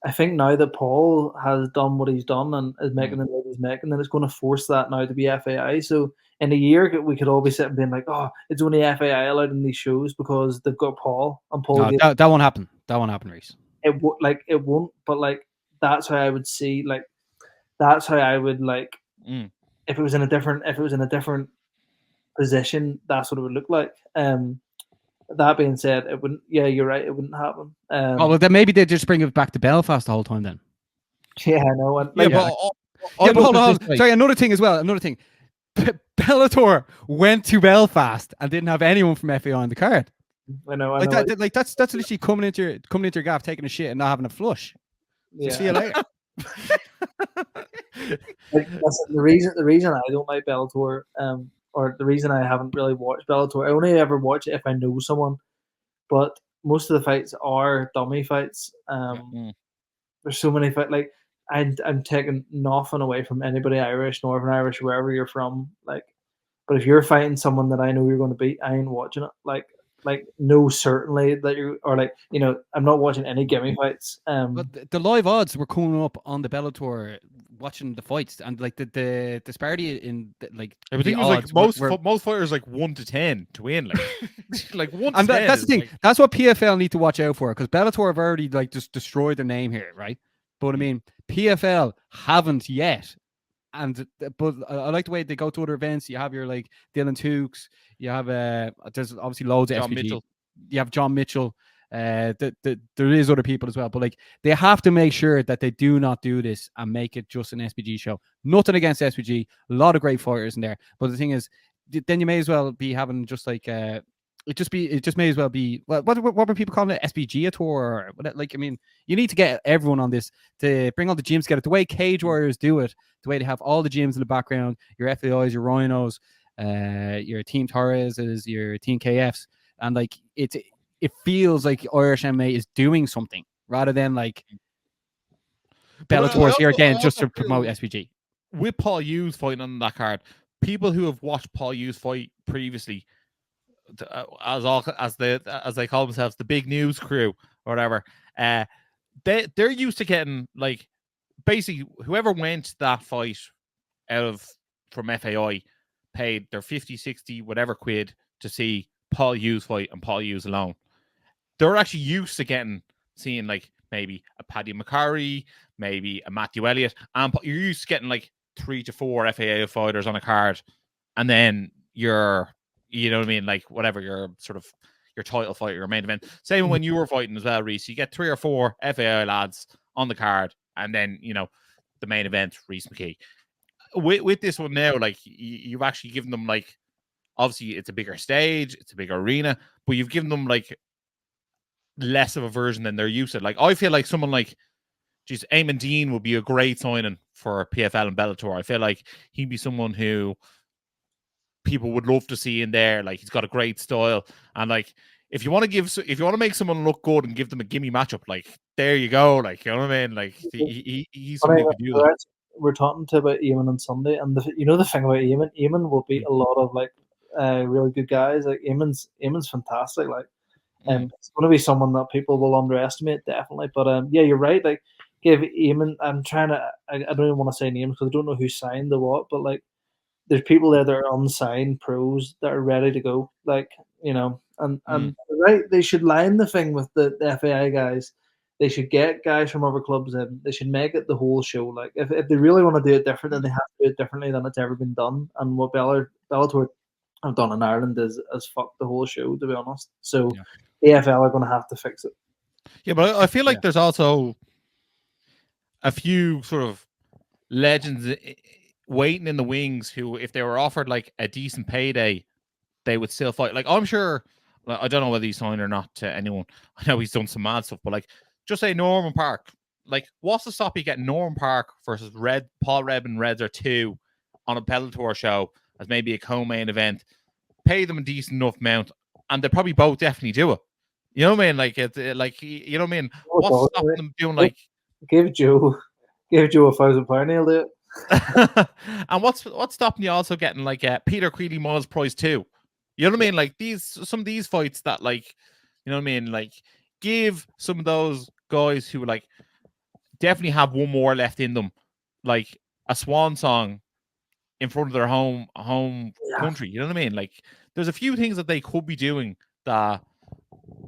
I think now that Paul has done what he's done and is making the noise he's making, then it's going to force that now to be FAI. So in a year, we could all be sitting being like, oh, it's only FAI allowed in these shows because they've got Paul. And Paul that won't happen. That won't happen, Reece. It won't. But like that's how I would see. Like that's how I would like. If it was in a different position, that's what it would look like. That being said, it wouldn't. Yeah, you're right. It wouldn't happen. Well, then maybe they just bring it back to Belfast the whole time. Then. Yeah, I know. But hold on. Sorry, another thing as well. Another thing. Bellator went to Belfast and didn't have anyone from FAI on the card. I know. That's literally coming into your gaff, taking a shit, and not having a flush. Yeah. See you later. The reason I don't like Bellator, or the reason I haven't really watched Bellator, I only ever watch it if I know someone. But most of the fights are dummy fights. There's so many fights. Like I'm taking nothing away from anybody Irish, Northern Irish, wherever you're from. Like, but if you're fighting someone that I know you're going to beat, I ain't watching it. Like no certainly that you or like I'm not watching any gimme fights. But the live odds were coming up on the Bellator watching the fights, and like the disparity in like everything was like most fighters like 1 to 10 to win, like like 1 to 10. That's the thing. That's what PFL need to watch out for, because Bellator have already like just destroyed their name here, right? But I mean, PFL haven't yet. But I like the way they go to other events. You have your like Dylan Tukes. You have there's obviously loads of John SPG. Mitchell. You have John Mitchell. There is other people as well, but like they have to make sure that they do not do this and make it just an SPG show. Nothing against SPG, a lot of great fighters in there. But the thing is, then you may as well be having just like it just may as well be what were people calling it, SPG tour? Like I mean, you need to get everyone on this to bring all the gyms together. The way Cage Warriors do it, the way they have all the gyms in the background, your FAIs, your Rhinos, your Team Torreses, your Team KFs, and like it feels like Irish MMA is doing something rather than like Bellator's here again just to promote SPG. With Paul Hughes fighting on that card, people who have watched Paul Hughes fight previously, as they call themselves, the big news crew or whatever, they're used to getting like basically whoever went that fight from FAI paid their 50, 60, whatever quid to see Paul Hughes fight and Paul Hughes alone. They're actually used to seeing like maybe a Paddy McCarry, maybe a Matthew Elliott, and you're used to getting like 3 to 4 FAA fighters on a card, and then you're, you know what I mean, like whatever your sort of your title fight, your main event. Same when you were fighting as well, Reece. You get 3 or 4 FAI lads on the card, and then the main event, Rhys McKee. With this one now, like you've actually given them like, obviously it's a bigger stage, it's a bigger arena, but you've given them like less of a version than they're used to. Like I feel like someone like, geez, Eamon Dean would be a great signing for PFL and Bellator. I feel like he'd be someone who people would love to see in there. Like he's got a great style, and like if you want to make someone look good and give them a gimme matchup, like there you go. Like you know what I mean? Like he's somebody who could do that. We're talking about Eamon on Sunday, and the thing about Eamon will beat a lot of like really good guys. Like Eamon's fantastic. Like it's going to be someone that people will underestimate, definitely. But yeah, you're right. Like give Eamon. I'm trying to. I don't even want to say names because I don't know who signed the what, but like there's people there that are unsigned pros that are ready to go. Like and right, they should line the thing with the FAI guys. They should get guys from other clubs in. They should make it the whole show. Like if they really want to do it different, then they have to do it differently than it's ever been done. And what Bellator have done in Ireland is fuck the whole show, to be honest. So AFL are going to have to fix it. Yeah, but I feel like there's also a few sort of legends waiting in the wings who, if they were offered like a decent payday, they would still fight. Like I'm sure, I don't know whether he's signed or not to anyone. I know he's done some mad stuff, but like just say Norman Park. Like what's to stop you getting Norman Park versus Paul Reb and Reds or 2 on a Bellator show as maybe a co-main event? Pay them a decent enough amount, and they probably both definitely do it. You know what I mean? Like it's like, you know what I mean? What's stopping them doing like give Joe £1,000, he'll do it. And what's stopping you also getting like Peter Creedy Miles Price 2? You know what I mean? Like some of these fights that like, you know what I mean? Like give some of those guys who like definitely have one more left in them, like a swan song in front of their home country. You know what I mean? Like there's a few things that they could be doing that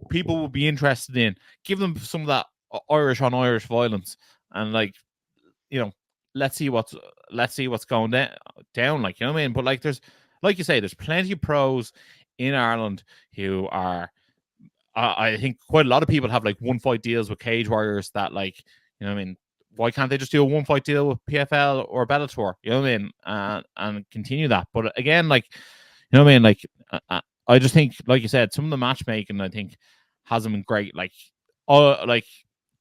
people would be interested in. Give them some of that Irish on Irish violence, and like, let's see what's going down. Like, you know what I mean? But like there's, like you say, there's plenty of pros in Ireland who are, I think quite a lot of people have like one fight deals with Cage Warriors that like, you know what I mean? Why can't they just do a one fight deal with PFL or Bellator? You know what I mean? And continue that. But again, like, you know what I mean? Like, I just think, like you said, some of the matchmaking, I think, hasn't been great. Like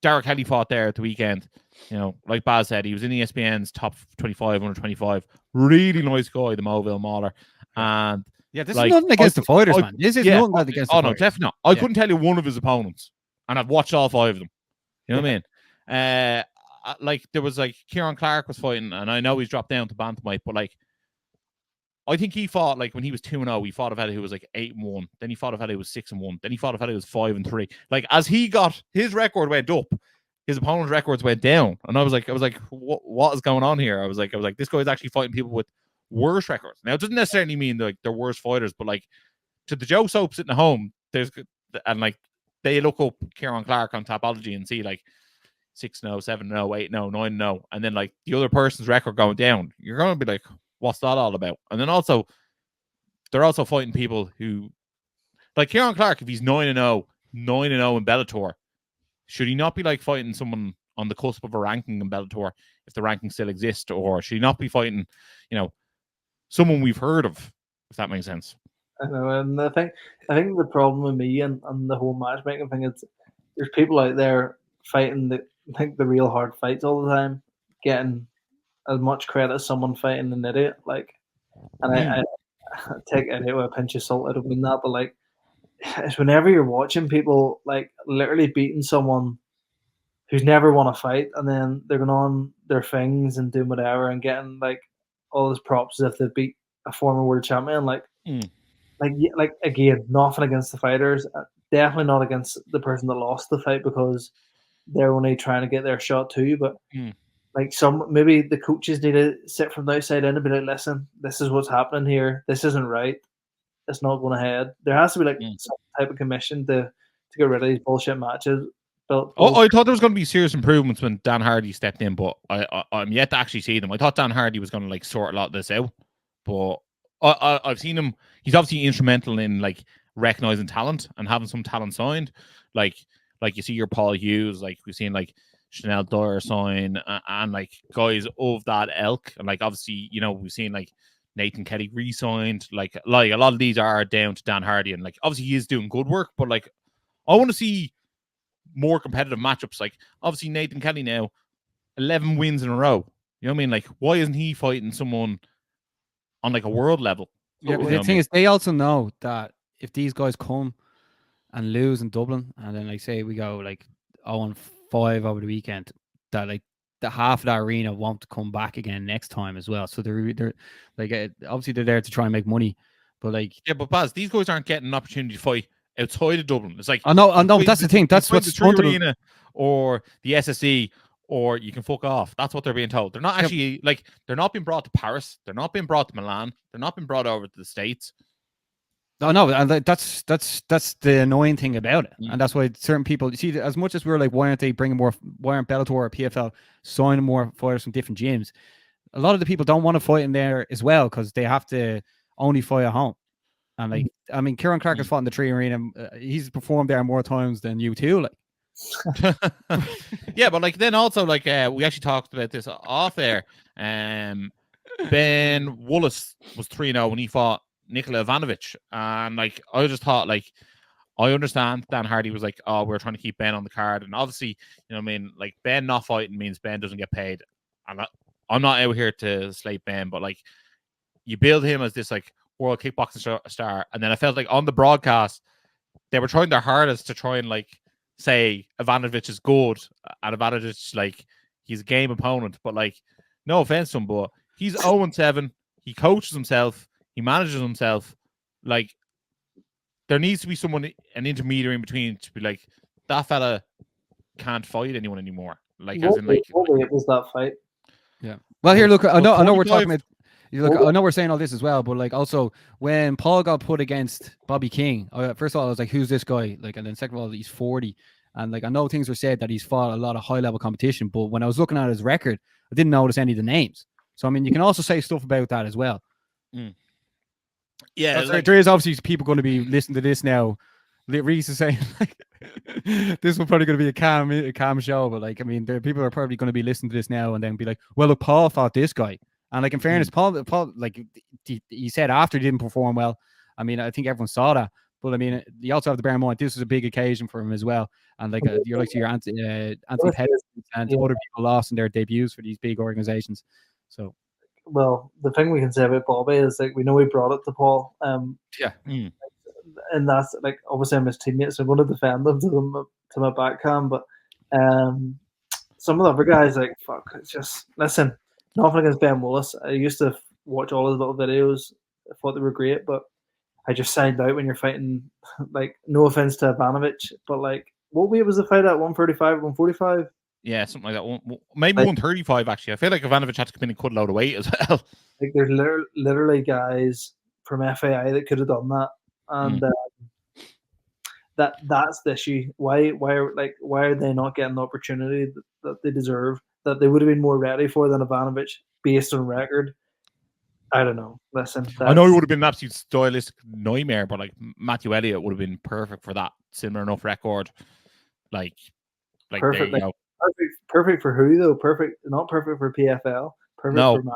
Derek Kelly fought there at the weekend. You know, like Baz said, he was in ESPN's top 25 under 25. Really nice guy, the Moville Mauler. And yeah, this is nothing against the fighters, man. This is nothing against the fighters. No, definitely not. I couldn't tell you one of his opponents, and I've watched all 5 of them. You know what I mean? Like there was like Kieran Clark was fighting, and I know he's dropped down to bantamweight, but like I think he fought like when he was 2-0, he fought a fella who was like 8-1. Then he fought a fella who was 6-1. Then he fought a fella who was 5-3. Like as he got his record went up, his opponent's records went down, and I was like, what is going on here? I was like, this guy is actually fighting people with worse records. Now it doesn't necessarily mean like they're worse fighters, but like to the Joe Soap sitting at home, and like they look up Kieran Clark on Tapology and see like 6-0, 7-0, 8-0, 9-0, and then like the other person's record going down. You're going to be like, what's that all about? And then also, they're also fighting people who, like Kieran Clark, if he's 9-0 in Bellator, should he not be like fighting someone on the cusp of a ranking in Bellator if the ranking still exists, or should he not be fighting, someone we've heard of, if that makes sense? I know, and I think the problem with me and the whole matchmaking thing is there's people out there fighting the real hard fights all the time, getting as much credit as someone fighting an idiot. Like, and I take idiot with a pinch of salt. I don't mean that, but like, it's whenever you're watching people like literally beating someone who's never won a fight, and then they're going on their things and doing whatever and getting like all those props as if they beat a former world champion. Like again, nothing against the fighters, definitely not against the person that lost the fight because they're only trying to get their shot too. But like maybe the coaches need to sit from the outside in and be like, listen, this is what's happening here. This isn't right. It's not going ahead. There has to be like some type of commission to get rid of these bullshit matches. Felt I thought there was going to be serious improvements when Dan Hardy stepped in, but I'm yet to actually see them. I thought Dan Hardy was going to like sort a lot of this out, but I've seen him. He's obviously instrumental in like recognizing talent and having some talent signed. Like you see your Paul Hughes, like we've seen like Chanel Dyer sign, and like guys of that ilk, and like obviously we've seen like Nathan Kelly re-signed. Like a lot of these are down to Dan Hardy, and like obviously he is doing good work, but like I want to see more competitive matchups. Like obviously Nathan Kelly now 11 wins in a row. You know what I mean? Like why isn't he fighting someone on like a world level? Yeah, but You the know what I thing mean? is, they also know that if these guys come and lose in Dublin, and then like say we go like 0-5 over the weekend, that like the half of that arena won't come back again next time as well. So they're like obviously they're there to try and make money, but like Yeah, but Baz, these guys aren't getting an opportunity to fight outside of Dublin. It's like I know that's the thing. That's what's the Three stunted. Arena or the SSE, or you can fuck off. That's what they're being told. They're not actually like they're not being brought to Paris. They're not being brought to Milan. They're not being brought over to the States. Oh no, and that's the annoying thing about it, and that's why certain people, you see, as much as we're like, why aren't Bellator or PFL signing more fighters from different gyms? A lot of the people don't want to fight in there as well because they have to only fight at home. And like, I mean, Kieran Clark fought in the Tree Arena. He's performed there more times than you too. Like, yeah, but like then also like we actually talked about this off there. Ben Wallace was 3-0 when he fought Nikola Ivanovic, and like I just thought, like, I understand Dan Hardy was like, oh, we're trying to keep Ben on the card, and obviously, you know what I mean, like Ben not fighting means Ben doesn't get paid, and I'm not out here to slate Ben, but like you build him as this like world kickboxing star, and then I felt like on the broadcast they were trying their hardest to try and like say Ivanovic is good, and Ivanovic like he's a game opponent, but like no offense to him, but he's 0-7. He coaches himself. He manages himself. Like, there needs to be someone, an intermediary in between, to be like, that fella can't fight anyone anymore. Like, as in, like, what weight was that fight? yeah. Well, here, look, I know we're 45. talking about. Look, I know we're saying all this as well, but like also when Paul got put against Bobby King, first of all, I was like, who's this guy? Like, and then second of all, he's 40. And like, I know things were said that he's fought a lot of high level competition, but when I was looking at his record, I didn't notice any of the names. So, I mean, you can also say stuff about that as well. Yeah, like, there is obviously people going to be listening to this now. Rhys is saying like, this will probably going to be a calm show, but like, I mean, people are probably going to be listening to this now and then be like, well, look, Paul fought this guy. And like, in fairness, Paul, like he said after he didn't perform well. I mean, I think everyone saw that. But I mean, you also have to bear in mind this is a big occasion for him as well. And like, you're like your Anthony Pettis and other people lost in their debuts for these big organizations. So, well, the thing we can say about Bobby is like we know he brought it to Paul. And that's like obviously I'm his teammate, so I'm going to defend him to my backhand. But some of the other guys, like fuck, it's just listen. Nothing against Ben Wallace. I used to watch all his little videos. I thought they were great, but I just signed out when you're fighting. Like, no offense to Ivanovic, but like, what weight was the fight at? 135, 145? Yeah, something like that. Maybe 135 actually. I feel like Ivanovic had to come in and cut a load of weight as well. Like, there's literally guys from FAI that could have done that, and that's the issue. Why are they not getting the opportunity that they deserve? That they would have been more ready for than Ivanovic based on record. I don't know. Listen, I know it would have been an absolute stylistic nightmare, but like Matthew Elliott would have been perfect for that similar enough record. Like perfect. There you go. Perfect for who though? Not perfect for PFL. Perfect for Matt.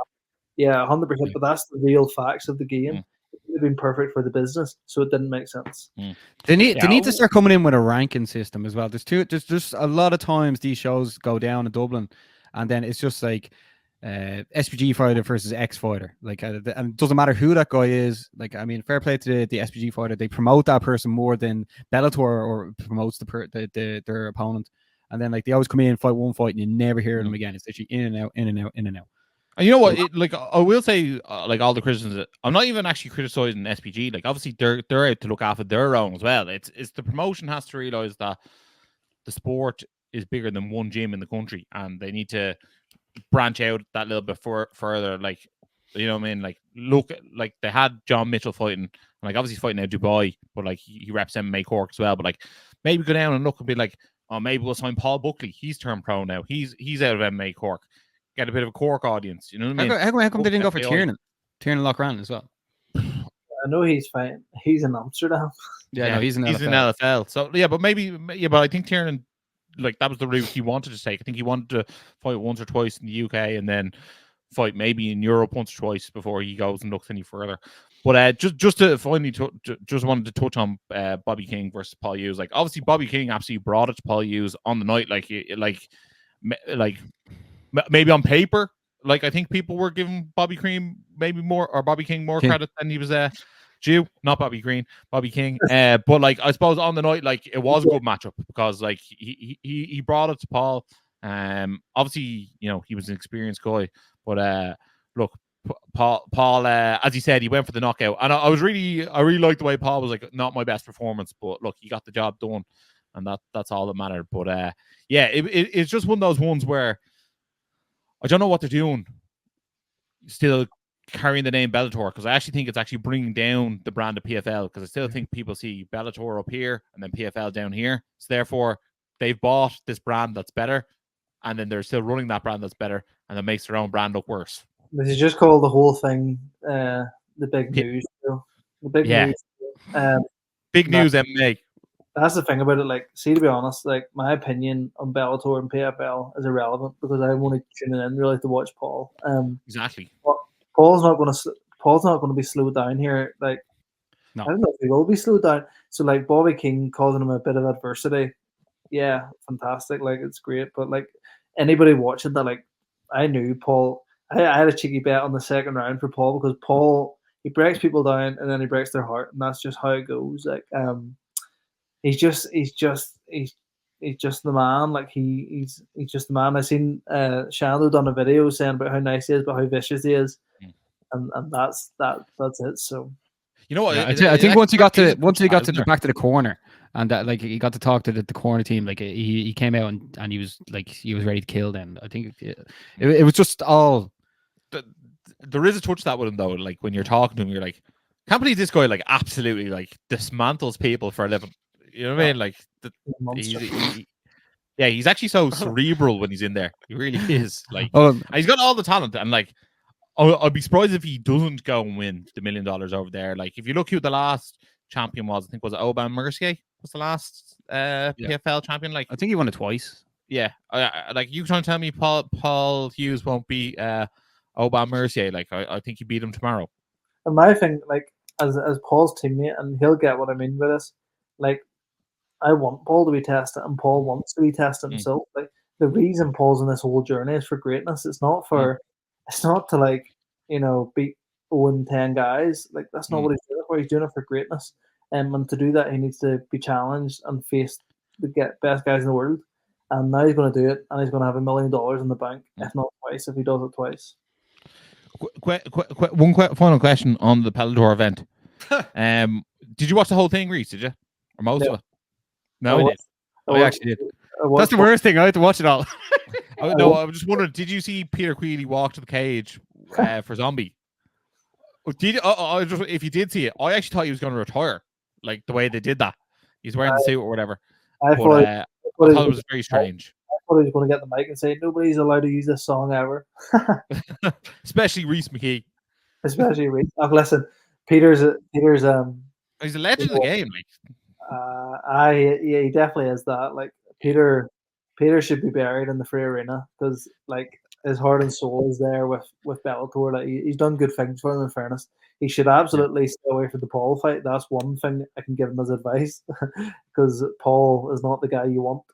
Yeah, 100%. But that's the real facts of the game. It would have been perfect for the business, so it didn't make sense. They need to start coming in with a ranking system as well. There's just a lot of times these shows go down in Dublin, and then it's just like SPG fighter versus X fighter. Like, and it doesn't matter who that guy is. Like, I mean, fair play to the SPG fighter. They promote that person more than Bellator or promotes their opponent. And then like they always come in, fight one fight, and you never hear them again. It's literally in and out, in and out, in and out. And you know what? Like, I will say, like all the criticisms, I'm not even actually criticizing SPG. Like, obviously they're out to look after their own as well. It's the promotion has to realize that the sport is bigger than one gym in the country, and they need to branch out that little bit further. Like, you know what I mean? Like, look, like they had John Mitchell fighting, and like obviously fighting out Dubai, but like he reps MMA Cork as well. But like maybe go down and look and be like, or maybe we'll sign Paul Buckley. He's turned pro now. He's out of MMA Cork. Get a bit of a Cork audience. You know what I mean? How come they didn't go for FAI. Tiernan Loughrane as well? I know he's fine. He's in Amsterdam. Yeah, no, he's in in LFL. So yeah, but but I think Tiernan, like, that was the route he wanted to take. I think he wanted to fight once or twice in the UK and then fight maybe in Europe once or twice before he goes and looks any further. But just to finally, just wanted to touch on Bobby King versus Paul Hughes. Like, obviously, Bobby King absolutely brought it to Paul Hughes on the night. Maybe on paper, like, I think people were giving Bobby King more credit than he was due. Not Bobby Green, Bobby King. But like, I suppose on the night, like, it was a good matchup because like he brought it to Paul. Obviously, you know, he was an experienced guy, but look, Paul, as he said, he went for the knockout, and I really liked the way Paul was like, not my best performance, but look, he got the job done, and that's all that mattered. But yeah, it's just one of those ones where I don't know what they're doing, still carrying the name Bellator, because I actually think it's actually bringing down the brand of PFL, because I still think people see Bellator up here and then PFL down here. So therefore, they've bought this brand that's better, and then they're still running that brand that's better, and it makes their own brand look worse. This is just called the whole thing the big news. The big news. Big news MMA. That's the thing about it. Like, see, to be honest, like, my opinion on Bellator and PFL is irrelevant because I'm only tuning in really to watch Paul. Exactly. Paul's not going to be slowed down here. Like, no. I don't know if he will be slowed down. So like, Bobby King causing him a bit of adversity, yeah, fantastic. Like, it's great. But like, anybody watching that, like, I knew Paul. I had a cheeky bet on the second round for Paul because Paul, he breaks people down and then he breaks their heart, and that's just how it goes. Like, he's just the man. Like, he's just the man. I seen Shando done a video saying about how nice he is, but how vicious he is, and that's it. So, you know what? Yeah, I think once he got to back to the corner, and that, like, he got to talk to the corner team, like, he came out and he was ready to kill them. I think it was just all. There is a touch that with him though. Like, when you're talking to him, you're like, can't believe this guy like absolutely like dismantles people for a living. You know what I mean? Like, he's actually so cerebral when he's in there. He really is. Like, and he's got all the talent. And like, I'd be surprised if he doesn't go and win the $1 million over there. Like, if you look who the last champion was, I think was it Oban Mercier was the last PFL champion. Like, I think he won it twice. Yeah, like, you trying to tell me Paul Hughes won't beat Oban Mercier? Like, I think he beat him tomorrow. And my thing, like, as Paul's teammate, and he'll get what I mean by this. Like, I want Paul to be tested, and Paul wants to be tested himself. Like, the reason Paul's on this whole journey is for greatness. It's not for, it's not to, like, you know, beat 0-10 guys. Like, that's not what he's doing it for. He's doing it for greatness. And to do that, he needs to be challenged and face the best guys in the world. And now he's going to do it, and he's going to have $1 million in the bank, if not twice, if he does it twice. One final question on the Bellator event. Did you watch the whole thing, Rhys? Did you, or most of it? No, I did. I actually did. That's the worst thing. I had to watch it all. No, I was just wondering, did you see Peter Queally walk to the cage for Zombie? Did if you did see it, I actually thought he was going to retire, like the way they did that. He's wearing the suit or whatever. I thought it was very strange. I thought he was going to get the mic and say, nobody's allowed to use this song ever. Especially Reece McKee. Especially Reece. Listen, Peter's he's a legend of the game. Like, he definitely is that. Like, Peter should be buried in the Free Arena because, like, his heart and soul is there with Bellator. Like, he's done good things for them. In fairness, he should absolutely stay away from the Paul fight. That's one thing I can give him as advice because Paul is not the guy you want.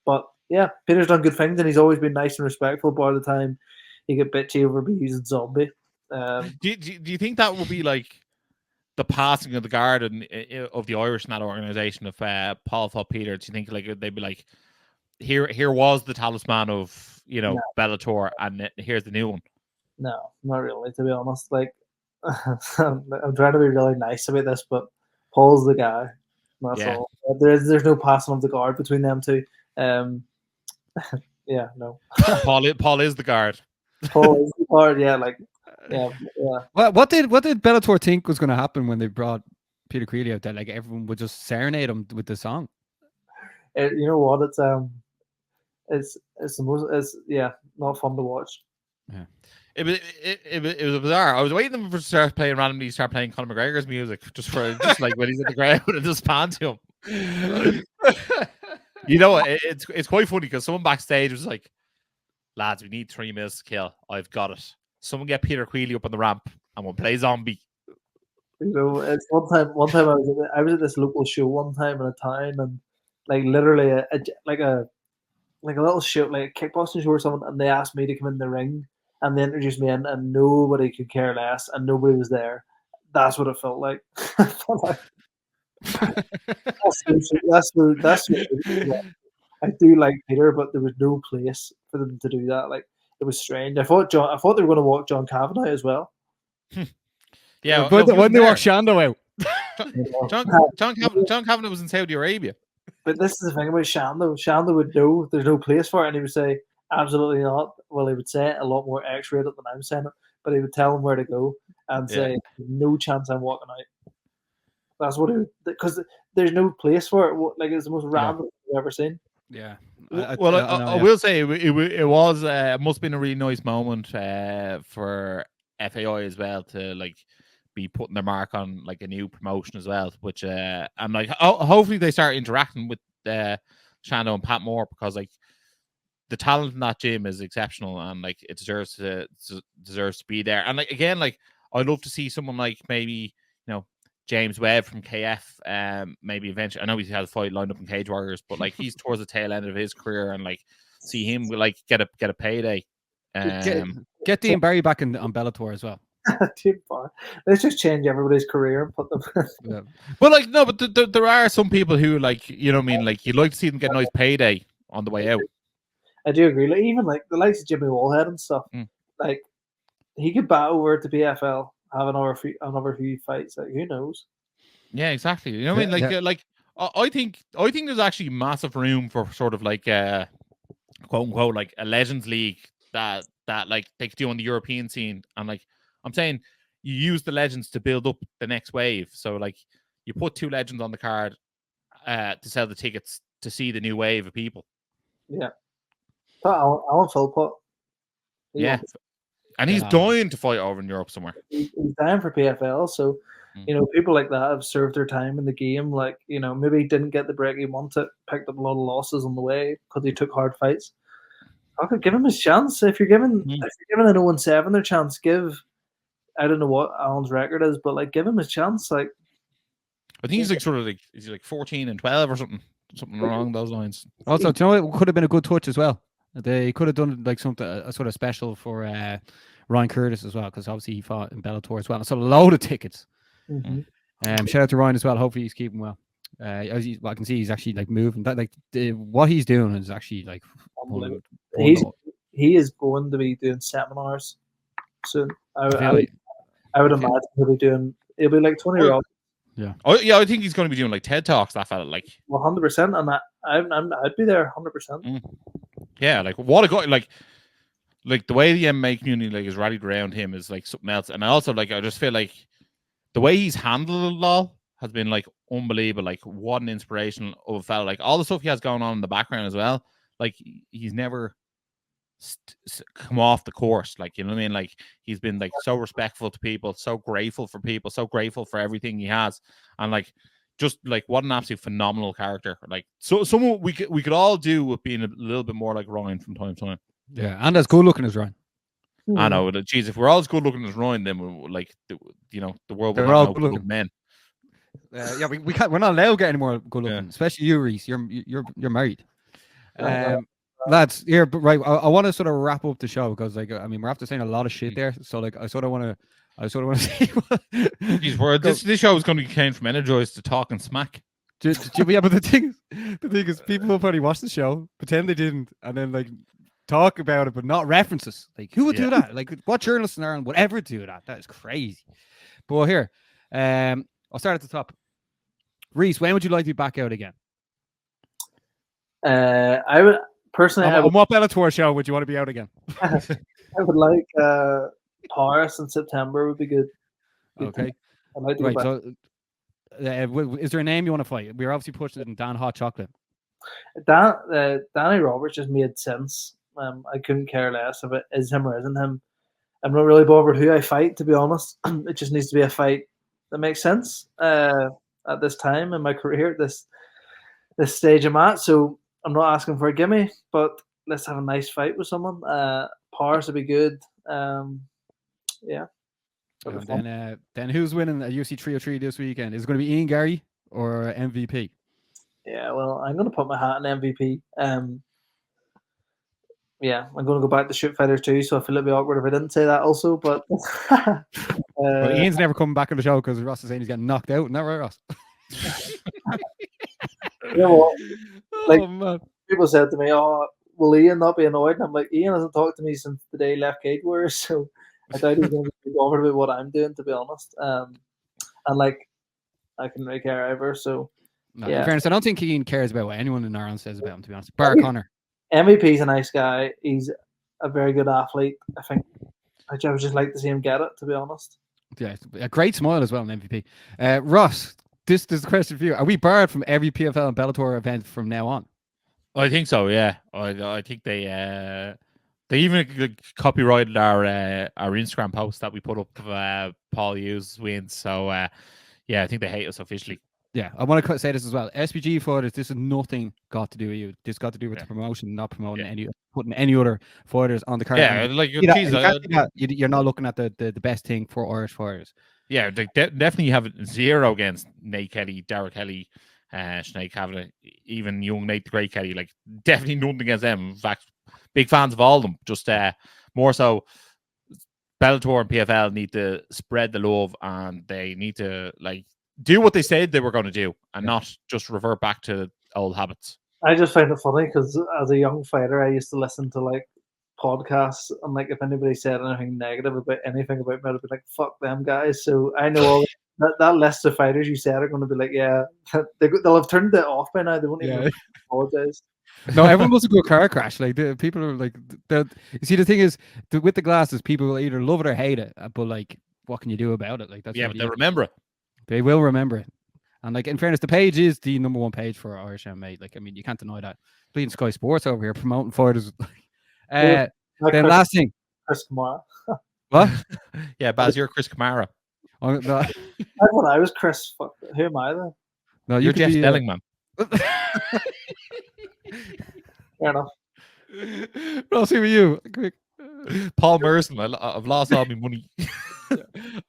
But yeah, Peter's done good things, and he's always been nice and respectful. By the time he get bitchy over be using Zombie. Do you think that will be like the passing of the guard of the Irish in that organization? If Paul fought Peter, do you think like they'd be like, here was the talisman of, you know, Bellator, and here's the new one? No, not really. To be honest, like, I'm trying to be really nice about this, but Paul's the guy. That's all. There's no passing of the guard between them two. Yeah, no. Paul is the guard. Paul is the guard. Yeah, like, yeah. What did Bellator think was going to happen when they brought Peter Queally out there? Like, everyone would just serenade him with the song. You know what? It's the most. It's not fun to watch. Yeah. It was bizarre. I was waiting for them to start playing Conor McGregor's music just like when he's at the ground and just pan to him. You know, it's quite funny because someone backstage was like, "Lads, we need 3 minutes to kill. I've got it. Someone get Peter Queally up on the ramp and we'll play zombie." You know, it's one time I was at this local show one time in a town, and like literally like a little show, like a kickboxing show or something, and they asked me to come in the ring, and they introduced me in, and nobody could care less, and nobody was there. That's what it felt like. That's I do like Peter, but there was no place for them to do that. Like, it was strange. I thought they were going to walk John Kavanagh as well. Yeah, but when they walk Shando out, John Kavanagh was in Saudi Arabia. But this is the thing about Shando. Shando would know there's no place for it, and he would say, absolutely not. Well, he would say it a lot more X-rated than I'm saying it, but he would tell him where to go and say, no chance I'm walking out. That's what he would, because there's no place for it. Like, it's the most random thing I've ever seen. Yeah. I will say it was must have been a really nice moment for FAI as well to like be putting their mark on like a new promotion as well, which and like hopefully they start interacting with Shando and Pat Moore, because like the talent in that gym is exceptional and like it deserves to be there. And like again, like I'd love to see someone like maybe James Webb from KF, maybe eventually. I know he's had a fight lined up in Cage Warriors, but like he's towards the tail end of his career, and like see him like get a payday. Get Dean Barry back on Bellator as well. Too far. Let's just change everybody's career and put them. Yeah. But like no, but there are some people who like what I mean. Like you'd like to see them get a nice payday on the way out. I do agree. Like even like the likes of Jimmy Wallhead and stuff. Like he could bat over to PFL. Have another few fights. Like who knows? Yeah, exactly. You know what I mean? Like I think there's actually massive room for sort of like quote unquote like a Legends League that like they could do on the European scene. And like I'm saying, you use the legends to build up the next wave. So like you put 2 legends on the card to sell the tickets to see the new wave of people. Yeah. Alan Philpott. Yeah. And he's dying to fight over in Europe somewhere. He's dying for PFL, so people like that have served their time in the game. Like maybe he didn't get the break he wanted, picked up a lot of losses on the way because he took hard fights. I could give him his chance. If you're giving an 0-7 their chance, I don't know what Alan's record is, but like give him his chance. Like I think he's like sort of like 14-12 or something along those lines. Also, do you know it could have been a good touch as well. They could have done like something a sort of special for Ryan Curtis as well, because obviously he fought in Bellator as well. And so a load of tickets. Shout out to Ryan as well. Hopefully he's keeping well. I can see he's actually like moving. That what he's doing is actually like unbelievable. He is going to be doing seminars soon. I would imagine he'll be like 20 year old. Yeah. Oh yeah, I think he's going to be doing like TED Talks. That fella, like 100%, and I'd be there 100%. Yeah, like what a guy! Like the way the MMA community like is rallied around him is like something else. And I also I just feel like the way he's handled it all has been like unbelievable. Like what an inspiration of a fella! Like all the stuff he has going on in the background as well. Like he's never come off the course. Like you know what I mean? Like he's been like so respectful to people, so grateful for people, so grateful for everything he has, and like. Just like what an absolute phenomenal character. Like so someone we could all do with being a little bit more like Ryan from time to time. Yeah, and as good looking as Ryan. I know. Geez, if we're all as good looking as Ryan, then we're like the world will have all no good looking men. Yeah, we can't. We're not allowed to get any more good looking, especially you, Reece. You're married. Lads, here, but right. I want to sort of wrap up the show because like we're after saying a lot of shit there. So like I sort of want to see what this show is going to be came from Energized to talking smack. But the thing is, people will probably watch the show, pretend they didn't, and then like talk about it, but not references. Like who would do that? Like what journalists are and whatever do that? That is crazy. But here, I'll start at the top. Reece, when would you like to be back out again? I would personally. On what Bellator show would you want to be out again? I would like. Paris in September would be good. Okay. Right. So, is there a name you want to fight? We're obviously pushing it in Dan Hot Chocolate. Danny Roberts just made sense. I couldn't care less if it is him or isn't him. I'm not really bothered who I fight, to be honest. It just needs to be a fight that makes sense at this time in my career, at this stage I'm at. So I'm not asking for a gimme, but let's have a nice fight with someone. Powers would be good. Yeah. And then who's winning at UFC 303 this weekend? Is it going to be Ian Gary or MVP? Yeah, well, I'm going to put my hat on MVP. Yeah, I'm going to go back to shoot fighters too, so I feel it'd be awkward if I didn't say that also. But well, Ian's never coming back on the show because Ross is saying he's getting knocked out. Isn't that right, Ross? You know what? Like, oh, man. People said to me, "Oh, will Ian not be annoyed?" And I'm like, Ian hasn't talked to me since the day he left Cage Warriors, so I doubt he's going to be bothered about what I'm doing, to be honest. And like, I couldn't really care either. So, no, yeah. In fairness, I don't think Ian cares about what anyone in Ireland says about him, to be honest. Bar Connor. MVP's a nice guy. He's a very good athlete. I think I would just like to see him get it, to be honest. Yeah, a great smile as well in MVP. Ross, this is the question for you. Are we barred from every PFL and Bellator event from now on? I think so. Yeah, I think they even copyrighted our Instagram post that we put up of Paul Hughes wins. So yeah, I think they hate us officially. Yeah, I want to say this as well. SPG fighters, this has nothing got to do with you. This got to do with the promotion, not promoting putting any other fighters on the card. Yeah, like you're not looking at the best thing for Irish fighters. Yeah, they definitely have zero against Nate Kelly, Derek Kelly, Sinead Kavanagh, even young Nate the Great Kelly. Like, definitely nothing against them. In fact, big fans of all of them. Just more so, Bellator and PFL need to spread the love, and they need to do what they said they were going to do, and not just revert back to old habits. I just find it funny because as a young fighter, I used to listen to podcasts, and if anybody said anything negative about anything about me, I'd be like, "Fuck them guys." So I know all that list of fighters you said are going to be like, yeah, they'll have turned it off by now. They won't even apologize. No, everyone wants to go car crash. The people are you see, the thing is, with the glasses, people will either love it or hate it. But what can you do about it? That's but they remember it. They will remember it. And in fairness, the page is the #1 page for Irish MMA. You can't deny that. Bleeding Sky Sports over here promoting fighters. Then last thing, Chris Kamara. What? Yeah, Baz, you're Chris Kamara. No. I thought I was Chris. Fuck, who am I then? No, you're Jeff Stelling, man. Fair enough. Ross, who are you? Quick. Paul Merson. I've lost all my money.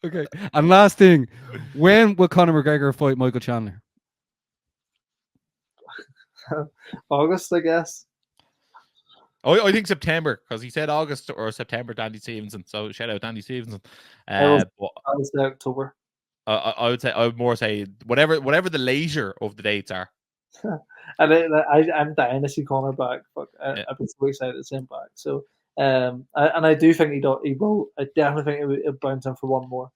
Okay. And last thing, when will Conor McGregor fight Michael Chandler? August, I guess. I think September, because he said August or September, Danny Stevenson. So shout out Danny Stevenson. I would say October. I would more say whatever the later of the dates are. And I'm dying to see Conor back. Fuck, I've been so excited to see him back. So, I do think he will. I definitely think it would bounce him for one more.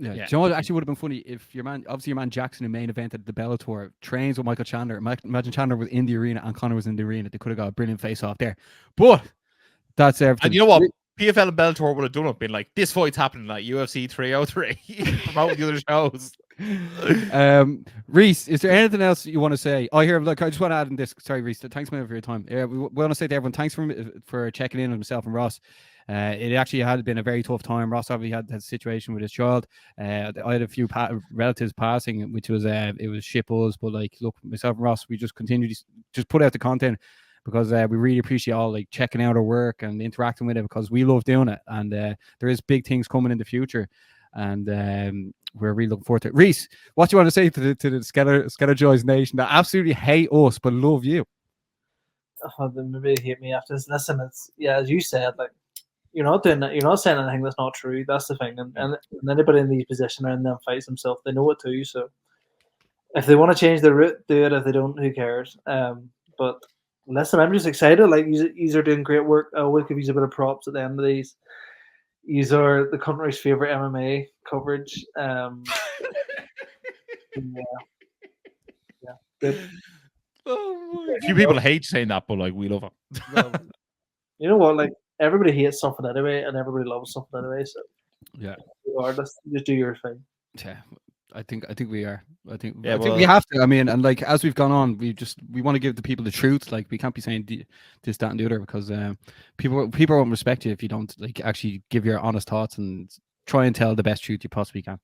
Yeah. Do you know what actually would have been funny if your man Jackson, in main event at the Bellator, trains with Michael Chandler. Imagine Chandler was in the arena and Conor was in the arena. They could have got a brilliant face off there. But that's everything. And you know what? PFL and Bellator would have done it, been like, this fight's happening like UFC 303, promoting the other shows. Reece, is there anything else you want to say? I just want to add in this. Sorry, Reece. Thanks for your time. We want to say to everyone, thanks for checking in on myself and Ross. It actually had been a very tough time. Ross obviously had a situation with his child. I had a few relatives passing, which was it was shit buzz. But look, myself and Ross, we just continued to just put out the content because we really appreciate all checking out our work and interacting with it, because we love doing it, and there is big things coming in the future, and we're really looking forward to it. Reece, what do you want to say to the Skeller Joys Nation that absolutely hate us but love you? Oh, they maybe hate me after this. Listen, it's as you said, you're not doing that. You're not saying anything that's not true. That's the thing. And anybody in these positions or in them fights themselves, they know it too. So if they want to change their route, do it. If they don't, who cares? But listen, I'm just excited. You are doing great work. I always give you a bit of props at the end of these. You are the country's favorite MMA coverage. Yeah, good. A few people hate saying that, but we love it. You know what? Everybody hates something anyway, and everybody loves something anyway. So yeah, regardless, just do your thing. Yeah, I think we are. I think well, we have to. I mean, and like as we've gone on, we want to give the people the truth. Like we can't be saying this, that, and the other because people won't respect you if you don't like actually give your honest thoughts and try and tell the best truth you possibly can.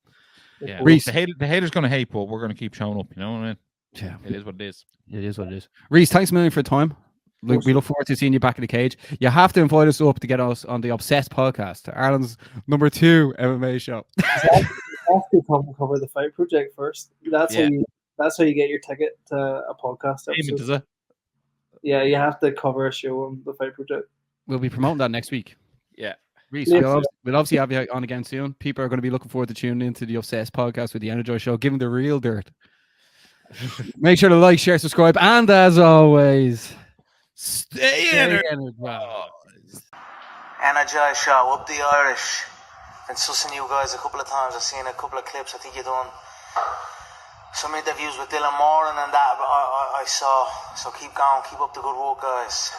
Yeah, Reece, the haters gonna hate, but we're gonna keep showing up. You know what I mean? Yeah, it is what it is. It is what it is. Reece, thanks a million for your time. We look forward to seeing you back in the cage. You have to invite us up to get us on the Obsessed podcast, Ireland's number 2 MMA show. You have to come cover the Fight Project first. That's how you get your ticket to a podcast episode. Is it? Yeah, you have to cover a show on the Fight Project. We'll be promoting that next week. Yeah. Reece, we'll obviously have you on again soon. People are going to be looking forward to tuning into the Obsessed podcast with the Energized Show, giving the real dirt. Make sure to like, share, subscribe, and as always, stay energized. Energized Show, up the Irish. Been sussing you guys a couple of times. I've seen a couple of clips. I think you've done some interviews with Dylan Moran and that I saw. So keep going, keep up the good work, guys.